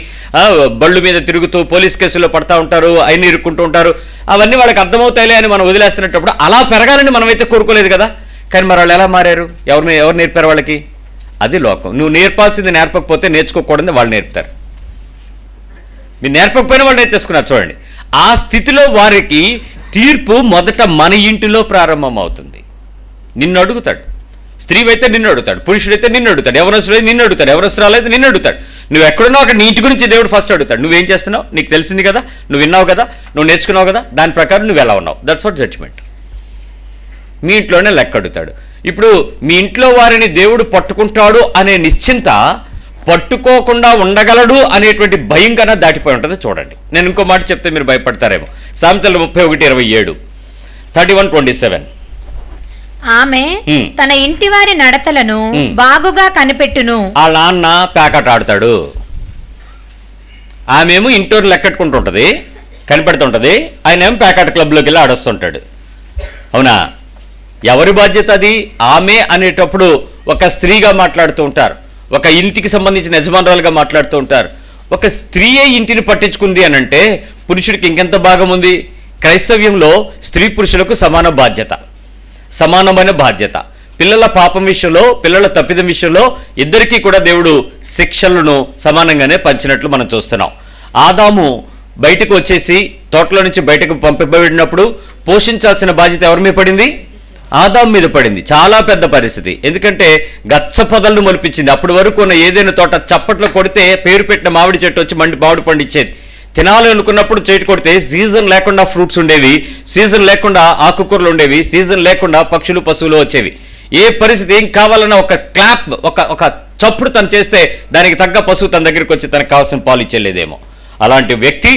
బళ్ళు మీద తిరుగుతూ పోలీస్ కేసుల్లో పడతా ఉంటారు, అయినా ఇరుక్కుంటూ ఉంటారు, అవన్నీ వాళ్ళకి అర్థమవుతాయిలే అని మనం వదిలేస్తున్నప్పుడు అలా పెరగాలని మనమైతే కోరుకోలేదు కదా. కానీ మరి వాళ్ళు ఎలా మారారు? ఎవరు నేర్పారు వాళ్ళకి? అది లోకం. నువ్వు నేర్పాల్సింది నేర్పకపోతే నేర్చుకోకూడదు వాళ్ళు నేర్పుతారు. మీరు నేర్పకపోయినా వాళ్ళు నేర్చేసుకున్నారు. చూడండి, ఆ స్థితిలో వారికి తీర్పు మొదట మన ఇంటిలో ప్రారంభం అవుతుంది. నిన్ను అడుగుతాడు. స్త్రీవైతే నిన్ను అడుగుతాడు, పురుషుడైతే నిన్ను అడుగుతాడు, ఎవరస్తుడైతే నిన్ను అడుగుతాడు, ఎవరస్తురాలైతే నిన్ను అడుగుతాడు. నువ్వు ఎక్కడున్నావు అక్కడ నీ ఇంటి గురించి దేవుడు ఫస్ట్ అడుగుతాడు. నువ్వేం చేస్తున్నావు? నీకు తెలిసింది కదా, నువ్వు విన్నావు కదా, నువ్వు నేర్చుకున్నావు కదా, దాని ప్రకారం నువ్వు ఎలా ఉన్నావు, దట్స్ వాట్ జడ్జ్మెంట్. మీ ఇంట్లోనే లెక్క అడుగుతాడు. ఇప్పుడు మీ ఇంట్లో వారిని దేవుడు పట్టుకుంటాడు అనే నిశ్చింత, పట్టుకోకుండా ఉండగలడు అనేటువంటి భయం కన్నా దాటిపోయి ఉంటుంది. చూడండి, నేను ఇంకో మాట చెప్తే మీరు భయపడతారేమో. సామెతలు 31:27 31:27. ఆమె తన ఇంటి వారి నడతలను బాగుగా కనిపెట్టును. ఆ నాన్న ప్యాకెట్ ఆడతాడు, ఆమెమో ఇంటోరు లెక్కట్టుకుంటుంటది, కనిపెడుతుంటది, ఆయన ఏమో ప్యాకెట్ క్లబ్లోకి వెళ్ళి ఆడొస్తుంటాడు. అవునా? ఎవరి బాధ్యత అది? ఆమె అనేటప్పుడు ఒక స్త్రీగా మాట్లాడుతూ ఉంటారు, ఒక ఇంటికి సంబంధించిన యజమానురాలుగా మాట్లాడుతూ ఉంటారు. ఒక స్త్రీయే ఇంటిని పట్టించుకుంది అని అంటే పురుషుడికి ఇంకెంత భాగం ఉంది? క్రైస్తవ్యంలో స్త్రీ పురుషులకు సమానమైన బాధ్యత. పిల్లల పాపం విషయంలో, పిల్లల తప్పిదం విషయంలో ఇద్దరికీ కూడా దేవుడు శిక్షలను సమానంగానే పంచినట్లు మనం చూస్తున్నాం. ఆదాము బయటకు వచ్చేసి తోటలో నుంచి బయటకు పంపబడినప్పుడు పోషించాల్సిన బాధ్యత ఎవరి మీద పడింది? ఆదాము మీద పడింది. చాలా పెద్ద పరిస్థితి. ఎందుకంటే గచ్చ పొదలను మొలిపించింది. అప్పటి వరకు ఉన్న ఏదైనా తోట చప్పట్లో కొడితే పేరు పెట్టిన మామిడి చెట్టు వచ్చి మామిడి పండు ఇచ్చేది. తినాలి అనుకున్నప్పుడు చేటు కొడితే సీజన్ లేకుండా ఫ్రూట్స్ ఉండేవి, సీజన్ లేకుండా ఆకుకూరలు ఉండేవి, సీజన్ లేకుండా పక్షులు పశువులు వచ్చేవి. ఏ పరిస్థితి ఏం కావాలన్నా ఒక క్లాప్, ఒక చప్పుడు తను చేస్తే దానికి తగ్గ పశువు తన దగ్గరికి వచ్చి తనకు కావాల్సిన పాలు ఇచ్చేలేదేమో. అలాంటి వ్యక్తి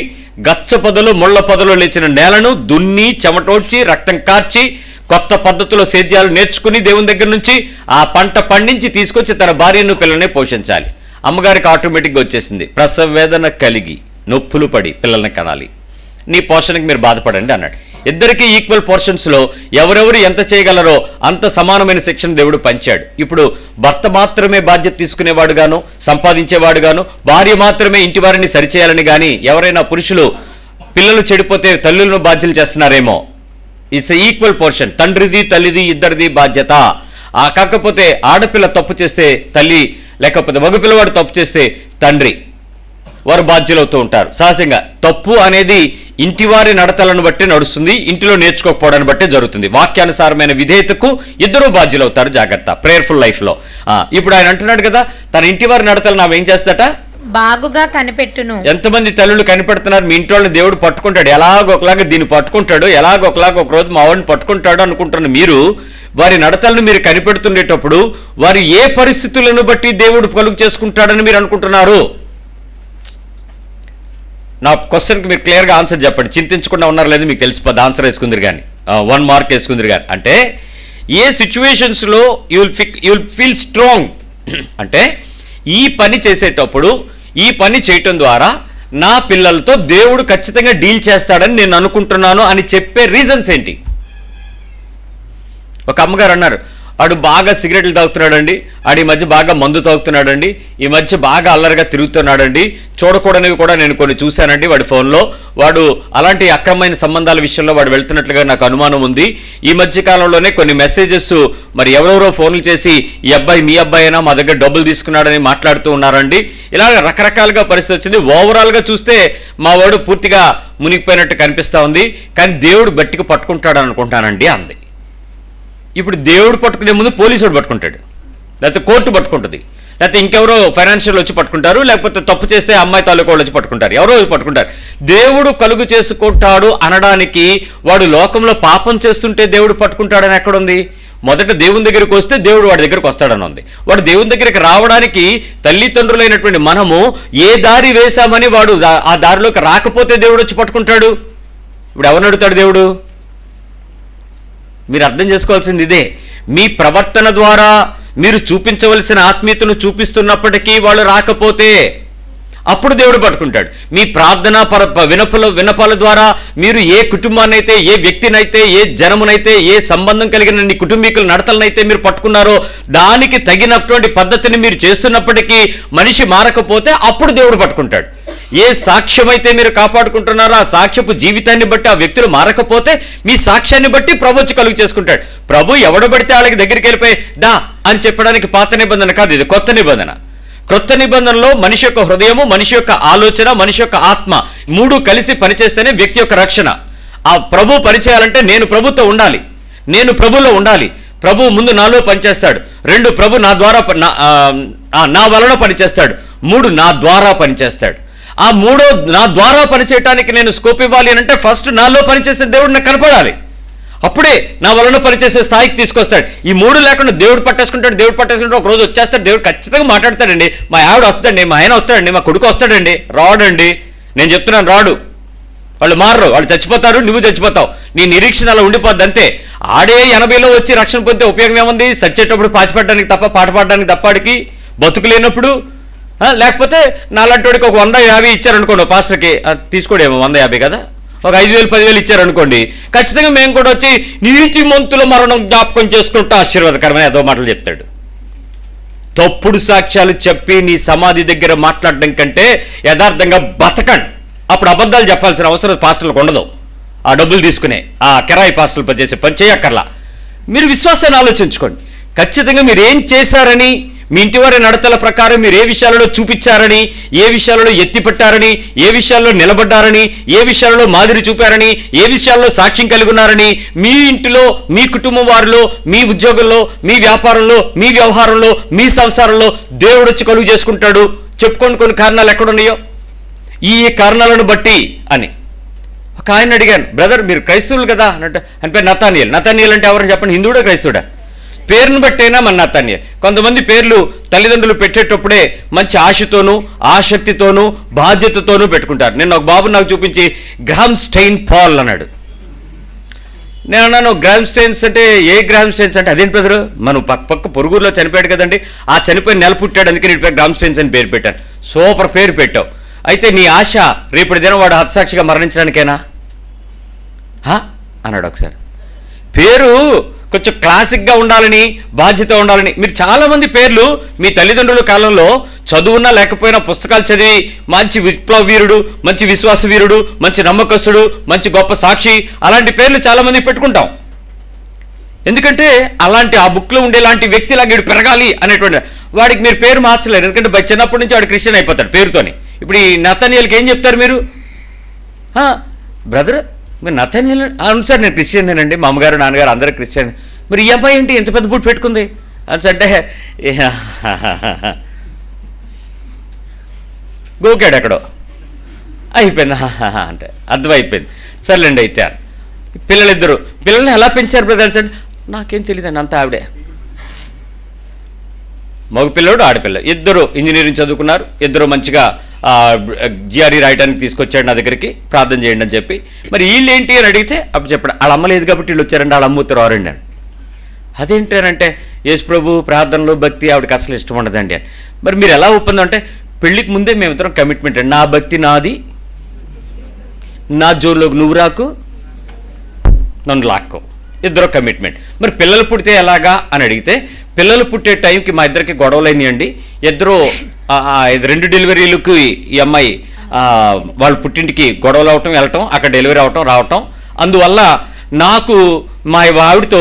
గచ్చ పొదలు ముళ్ళ పొదలు లేచిన నేలను దున్ని చెమటోడ్చి రక్తం కార్చి కొత్త పద్ధతిలో సేద్యాలు నేర్చుకుని దేవుని దగ్గర నుంచి ఆ పంట పండించి తీసుకొచ్చి తన భార్యను పిల్లల్ని పోషించాలి. అమ్మగారికి ఆటోమేటిక్గా వచ్చేసింది, ప్రసవ వేదన కలిగి నొప్పులు పడి పిల్లల్ని కనాలి, నీ పోషణకి మీరు బాధపడండి అన్నాడు. ఇద్దరికీ ఈక్వల్ పోర్షన్స్లో ఎవరెవరు ఎంత చేయగలరో అంత సమానమైన శిక్షణ దేవుడు పంచాడు. ఇప్పుడు భర్త మాత్రమే బాధ్యత తీసుకునేవాడుగాను, సంపాదించేవాడుగాను, భార్య మాత్రమే ఇంటి వారిని సరిచేయాలని కానీ ఎవరైనా పురుషులు పిల్లలు చెడిపోతే తల్లులను బాధ్యతలు చేస్తున్నారేమో. It's equal portion. తండ్రిది తల్లిది ఇద్దరిది బాధ్యత. కాకపోతే ఆడపిల్ల తప్పు చేస్తే తల్లి, లేకపోతే మగపిల్లవాడు తప్పు చేస్తే తండ్రి వారు బాధ్యులవుతూ ఉంటారు. సహజంగా తప్పు అనేది ఇంటివారి నడతలను బట్టి నడుస్తుంది, ఇంటిలో నేర్చుకోకపోవడాన్ని బట్టే జరుగుతుంది. వాక్యానుసారమైన విధేయతకు ఇద్దరూ బాధ్యులవుతారు. జాగ్రత్త ప్రేయర్ఫుల్ లైఫ్లో. ఇప్పుడు ఆయన అంటున్నాడు కదా, తన ఇంటివారి నడతలను ఆమె ఏం చేస్తాట? బాగుగా కనిపెట్టును. ఎంతమంది తల్లులు కనిపెడుతున్నారు? మీ ఇంట్లో దేవుడు పట్టుకుంటాడు, ఎలాగొకలాగా దీన్ని పట్టుకుంటాడు, ఎలాగొకలాగా ఒక రోజు మా వాడిని పట్టుకుంటాడు అనుకుంటున్న మీరు వారి నడతలను మీరు కనిపెడుతుండేటప్పుడు వారు ఏ పరిస్థితులను బట్టి దేవుడు కలుగు చేసుకుంటాడని మీరు అనుకుంటున్నారు? నా క్వశ్చన్కి మీరు క్లియర్గా ఆన్సర్ చెప్పండి. చింతించకుండా ఉన్నారు లేదు మీకు తెలిసిపోద్ది. ఆన్సర్ వేసుకుందరు కానీ 1 మార్క్ వేసుకుందరు కానీ. అంటే ఏ సిచ్యువేషన్స్లో యూ విల్ ఫీల్ స్ట్రాంగ్ అంటే ఈ పని చేసేటప్పుడు ఈ పని చేయటం ద్వారా నా పిల్లలతో దేవుడు ఖచ్చితంగా డీల్ చేస్తాడని నేను అనుకుంటున్నాను అని చెప్పే రీజన్స్ ఏంటి? ఒక అమ్మగారు అన్నారు, వాడు బాగా సిగరెట్లు తాగుతున్నాడండి, ఆడి మధ్య బాగా మందు తాగుతున్నాడండి, ఈ మధ్య బాగా అల్లరిగా తిరుగుతున్నాడండి, చూడకూడనివి కూడా నేను కొన్ని చూశానండి వాడి ఫోన్లో, వాడు అలాంటి అక్రమమైన సంబంధాల విషయంలో వాడు వెళ్తున్నట్లుగా నాకు అనుమానం ఉంది, ఈ మధ్య కాలంలోనే కొన్ని మెసేజెస్ మరి ఎవరెవరో ఫోన్లు చేసి ఈ అబ్బాయి మీ అబ్బాయి అయినా మా దగ్గర డబ్బులు తీసుకున్నాడని మాట్లాడుతూ ఉన్నారండి. ఇలాగ రకరకాలుగా పరిస్థితి వచ్చింది. ఓవరాల్గా చూస్తే మా వాడు పూర్తిగా మునిగిపోయినట్టు కనిపిస్తూ ఉంది, కానీ దేవుడు గట్టిగా పట్టుకుంటాడు అనుకుంటానండి అంది. ఇప్పుడు దేవుడు పట్టుకునే ముందు పోలీసు వాడు పట్టుకుంటాడు, లేకపోతే కోర్టు పట్టుకుంటుంది, లేకపోతే ఇంకెవరో ఫైనాన్షియల్ వచ్చి పట్టుకుంటారు, లేకపోతే తప్పు చేస్తే అమ్మాయి తాలూకు వాళ్ళు వచ్చి పట్టుకుంటారు, ఎవరో పట్టుకుంటారు. దేవుడు కలుగు చేసుకుంటాడు అనడానికి వాడు లోకంలో పాపం చేస్తుంటే దేవుడు పట్టుకుంటాడని ఎక్కడుంది? మొదట దేవుని దగ్గరికి వస్తే దేవుడు వాడి దగ్గరికి వస్తాడని ఉంది. వాడు దేవుని దగ్గరికి రావడానికి తల్లిదండ్రులైనటువంటి మనము ఏ దారి వేశామని వాడు ఆ దారిలోకి రాకపోతే దేవుడు వచ్చి పట్టుకుంటాడు. ఇప్పుడు ఎవరిని అడుగుతాడు దేవుడు? మీరు అర్థం చేసుకోవాల్సింది ఇదే. మీ ప్రవర్తన ద్వారా మీరు చూపించవలసిన ఆత్మీయతను చూపిస్తున్నప్పటికీ వాళ్ళు రాకపోతే అప్పుడు దేవుడు పట్టుకుంటాడు. మీ ప్రార్థన వినపాల ద్వారా మీరు ఏ కుటుంబాన్నైతే, ఏ వ్యక్తినైతే, ఏ జనమునైతే, ఏ సంబంధం కలిగిన నీ కుటుంబీకుల నడతలనైతే మీరు పట్టుకున్నారో దానికి తగినటువంటి పద్ధతిని మీరు చేస్తున్నప్పటికీ మనిషి మారకపోతే అప్పుడు దేవుడు పట్టుకుంటాడు. ఏ సాక్ష్యమైతే మీరు కాపాడుకుంటున్నారో ఆ సాక్ష్యపు జీవితాన్ని బట్టి ఆ వ్యక్తులు మారకపోతే మీ సాక్ష్యాన్ని బట్టి ప్రభు వచ్చి కలుగు చేసుకుంటాడు. ప్రభు ఎవడబడితే వాళ్ళకి దగ్గరికి వెళ్ళిపోయి దా అని చెప్పడానికి పాత నిబంధన కాదు, ఇది కొత్త నిబంధన. క్రొత్త నిబంధనలో మనిషి యొక్క హృదయము, మనిషి యొక్క ఆలోచన, మనిషి యొక్క ఆత్మ మూడు కలిసి పనిచేస్తేనే వ్యక్తి యొక్క రక్షణ. ఆ ప్రభు పనిచేయాలంటే నేను ప్రభుతో ఉండాలి, నేను ప్రభులో ఉండాలి. ప్రభు ముందు నాలో పనిచేస్తాడు, 2 ప్రభు నా ద్వారా నా వలన పనిచేస్తాడు, 3 నా ద్వారా పనిచేస్తాడు. ఆ 3 నా ద్వారా పనిచేయటానికి నేను స్కోప్ ఇవ్వాలి అంటే ఫస్ట్ నాలో పనిచేసే దేవుడు నాకు కనపడాలి. అప్పుడే నా వలన పనిచేసే స్థాయికి తీసుకొస్తాడు. ఈ 3 లేకుండా దేవుడు పట్టేసుకుంటాడు. ఒక రోజు వచ్చేస్తాడు, దేవుడు ఖచ్చితంగా మాట్లాడతాడండి. మా ఆవిడ వస్తాడండి, మా ఆయన వస్తాడండి, మా కొడుకు వస్తాడండి. రాడండి, నేను చెప్తున్నాను రాడు. వాళ్ళు మారరు, వాళ్ళు చచ్చిపోతారు, నువ్వు చచ్చిపోతావు. నీ నిరీక్షణ అలా ఉండిపోద్ది అంతే. ఆడే 80లో వచ్చి రక్షణ పొందితే ఉపయోగం ఏముంది? చచ్చేటప్పుడు పాచిపెట్టడానికి తప్ప, పాట పాడడానికి తప్పడికి బతుకు లేనప్పుడు. లేకపోతే నాలాంటి వాడికి ఒక 150 ఇచ్చారనుకోండి పాస్టర్కి, తీసుకోడేమో 150 కదా, ఒక 5,000 10,000 ఇచ్చారనుకోండి, ఖచ్చితంగా మేము కూడా వచ్చి నీతిమంతుల మరణం జ్ఞాపకం చేసుకుంటూ ఆశీర్వాదకరమైన ఏదో మాటలు చెప్తాడు. తప్పుడు సాక్ష్యాలు చెప్పి నీ సమాధి దగ్గర మాట్లాడడం కంటే యథార్థంగా బతకండి. అప్పుడు అబద్ధాలు చెప్పాల్సిన అవసరం పాస్టర్లకు ఉండదు. ఆ డబ్బులు తీసుకునే ఆ కిరాయి పాస్టర్లు చేసే పని చేయక్కర్లా. మీరు విశ్వాసాన్ని ఆలోచించుకోండి. ఖచ్చితంగా మీరు ఏం చేశారని, మీ ఇంటివారి నడతల ప్రకారం మీరు ఏ విషయాలలో చూపించారని, ఏ విషయాలలో ఎత్తిపెట్టారని, ఏ విషయాల్లో నిలబడ్డారని, ఏ విషయాలలో మాదిరి చూపారని, ఏ విషయాల్లో సాక్ష్యం కలిగి ఉన్నారని, మీ ఇంటిలో, మీ కుటుంబం వారిలో, మీ ఉద్యోగంలో, మీ వ్యాపారంలో, మీ వ్యవహారంలో, మీ సంసారంలో దేవుడు వచ్చి కలుగు చేసుకుంటాడు. చెప్పుకోండి కొన్ని కారణాలు ఎక్కడున్నాయో. ఈ కారణాలను బట్టి అని ఒక ఆయన అడిగాను, బ్రదర్ మీరు క్రైస్తవులు కదా అన్నట్టు. అని పేరు నతానియల్. నతానియల్ అంటే ఎవరు చెప్పండి, హిందువుడా క్రైస్తవుడా? పేరును బట్టైనా మన నతానియల్. కొంతమంది పేర్లు తల్లిదండ్రులు పెట్టేటప్పుడే మంచి ఆశతోనూ ఆసక్తితోనూ బాధ్యతతోనూ పెట్టుకుంటారు. నేను ఒక బాబు నాకు చూపించి గ్రామ్ స్టెయిన్ పాల్ అన్నాడు. నేను అన్నాను గ్రామ్ స్టెయిన్స్ అంటే ఏ గ్రామ్ స్టెయిన్స్ అంటే అదేంటి బ్రదరు, మనం పక్క పొరుగురులో చనిపోయాడు కదండి, ఆ చనిపోయిన నెల పుట్టాడు, అందుకే నీ పేరు గ్రామ్ స్టెయిన్స్ అని పేరు పెట్టాను. సూపర్ పేరు పెట్టావు. అయితే నీ ఆశ రేపటి దినం వాడు హతసాక్షిగా మరణించడానికేనా అన్నాడు. ఒకసారి పేరు కొంచెం క్లాసిక్గా ఉండాలని, బాధ్యత ఉండాలని. మీరు చాలామంది పేర్లు మీ తల్లిదండ్రుల కాలంలో చదువున్నా లేకపోయినా పుస్తకాలు చదివి మంచి విప్లవ వీరుడు, మంచి విశ్వాస వీరుడు, మంచి నమ్మకస్తుడు, మంచి గొప్ప సాక్షి, అలాంటి పేర్లు చాలామంది పెట్టుకుంటాం. ఎందుకంటే అలాంటి ఆ బుక్లో ఉండేలాంటి వ్యక్తిలాగా వీడు పెరగాలి అనేటువంటి వాడికి మీరు పేరు మార్చలేరు. ఎందుకంటే చిన్నప్పటి నుంచి వాడు క్రిస్టియన్ అయిపోతాడు పేరుతోని. ఇప్పుడు ఈ నతానియల్కి ఏం చెప్తారు మీరు? బ్రదర్ మీరు నతానియల్? అవును సార్ నేను క్రిస్టియనేనండి, మా అమ్మగారు నాన్నగారు అందరూ క్రిస్టియన్. మరి ఈ అమ్మాయి ఏంటి ఎంత పెద్ద బుట్టు పెట్టుకుంది అంటే గోకాడు ఎక్కడో అయిపోయింది అంటే అర్థమైపోయింది. సర్లేండి అయితే పిల్లలిద్దరు, పిల్లల్ని ఎలా పెంచారు బ్రదర్స్ అంటే నాకేం తెలియదండి, అంతా ఆవిడే. మగపిల్లడు ఆడపిల్ల ఇద్దరు ఇంజనీరింగ్ చదువుకున్నారు. ఇద్దరు మంచిగా జిఆర్ఈ రాయడానికి తీసుకొచ్చాడు నా దగ్గరికి, ప్రార్థన చేయండి అని చెప్పి. మరి వీళ్ళు ఏంటి అని అడిగితే అప్పుడు చెప్పాడు వాళ్ళ అమ్మ లేదు కాబట్టి వీళ్ళు వచ్చారండి, వాళ్ళ అమ్మ రారండి అని. అదేంటి అని అంటే యేసు ప్రభు ప్రార్థనలో భక్తి ఆవిడకి అసలు ఇష్టం ఉండదండి అని. మరి మీరు ఎలా ఒప్పందం అంటే పెళ్ళికి ముందే మేమిద్దరం కమిట్మెంట్ అండి, నా భక్తి నాది, నా జోల్లోకి నువ్వు రాకు, నన్ను లాక్కో, ఇద్దరు కమిట్మెంట్. మరి పిల్లలు పుడితే ఎలాగా అని అడిగితే పిల్లలు పుట్టే టైంకి మా ఇద్దరికి గొడవలైనాయండి. ఇద్దరు 2 డెలివరీలకు ఈ అమ్మాయి వాళ్ళ పుట్టింటికి గొడవలు అవటం, వెళ్ళటం, అక్కడ డెలివరీ అవటం రావటం. అందువల్ల నాకు మా ఆవిడతో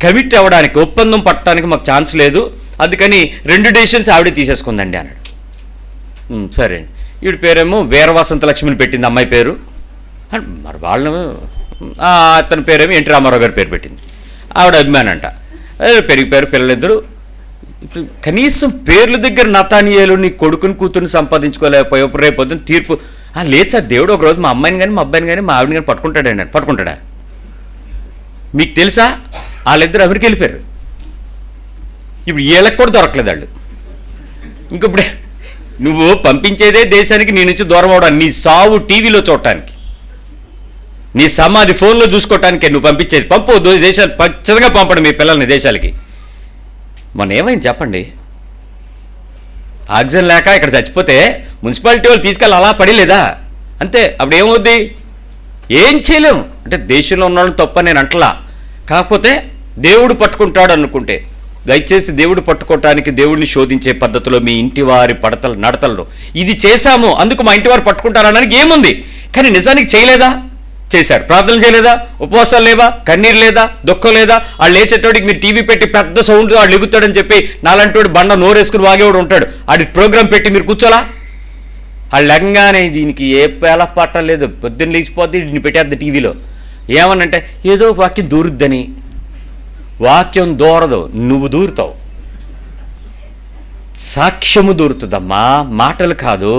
కమిట్ అవ్వడానికి, ఒప్పందం పట్టడానికి మాకు ఛాన్స్ లేదు, అందుకని 2 డెసిషన్స్ ఆవిడే తీసేసుకుందండి అన్నాడు. సరే అండి. వీడి పేరేమో వీరవసంత లక్ష్మిని పెట్టింది అమ్మాయి పేరు. మరి వాళ్ళను అతని పేరేమో ఎన్టీ రామారావు గారి పేరు పెట్టింది. ఆవిడ అభిమాని అంట. పెరిగిపోయారు పిల్లలిద్దరు. కనీసం పేర్ల దగ్గర నతానియేలు నీ కొడుకుని కూతురుని సంపాదించుకోలేకపోయావు, రేపు పొద్దున్న తీర్పు లేదు సార్ దేవుడు ఒకరోజు మా అమ్మాయిని కానీ మా అబ్బాయిని కానీ మా ఆవిడని కానీ పట్టుకుంటాడండి. పట్టుకుంటాడా? మీకు తెలుసా వాళ్ళిద్దరు అమెరికా వెళ్ళిపోయారు. ఇప్పుడు వీళ్ళకి కూడా దొరకలేదు వాళ్ళు. ఇంకప్పుడు నువ్వు పంపించేదే దేశానికి నీ నుంచి దూరం అవడానికి, నీ సావు టీవీలో చూడటానికి, నీ సమాధి ఫోన్లో చూసుకోవటానికే నువ్వు పంపించేది. పంపు దేశాలు ఖచ్చితంగా పంపడం మీ పిల్లల్ని దేశాలకి. మొన్న ఏమైంది చెప్పండి, ఆక్సిజన్ లేక ఇక్కడ చచ్చిపోతే మున్సిపాలిటీ వాళ్ళు తీసుకెళ్ళి అలా పడిలేదా అంతే. అప్పుడు ఏమవుద్ది? ఏం చేయలేము. అంటే దేశంలో ఉన్న వాళ్ళని తప్ప నేను అంటలా, కాకపోతే దేవుడు పట్టుకుంటాడు అనుకుంటే దయచేసి దేవుడు పట్టుకోవటానికి దేవుడిని శోధించే పద్ధతిలో మీ ఇంటి వారి నడతల్లో ఇది చేశాము అందుకు మా ఇంటి వారు పట్టుకుంటారనడానికి ఏముంది? కానీ నిజానికి చేయలేదా? చేశారు. ప్రార్థనలు చేయలేదా? ఉపవాసాలు లేవా? కన్నీరు లేదా? దుఃఖం లేదా? వాళ్ళు లేచేటోడికి మీరు టీవీ పెట్టి పెద్ద సౌండ్ వాడు ఎగుతాడని చెప్పి నాలంటోడు బండ నోరేసుకుని వాగేవాడు ఉంటాడు, ఆడి ప్రోగ్రాం పెట్టి మీరు కూర్చోలా? వాళ్ళు లెంగానే దీనికి ఏ పేల పట్టం లేదు, పొద్దున్న లేచిపోద్ది దీన్ని పెట్టేద్ది టీవీలో. ఏమనంటే ఏదో వాక్యం దూరుద్దని. వాక్యం దూరదు, నువ్వు దూరుతావు. సాక్ష్యము దూరుతుందమ్మా, మాటలు కాదు.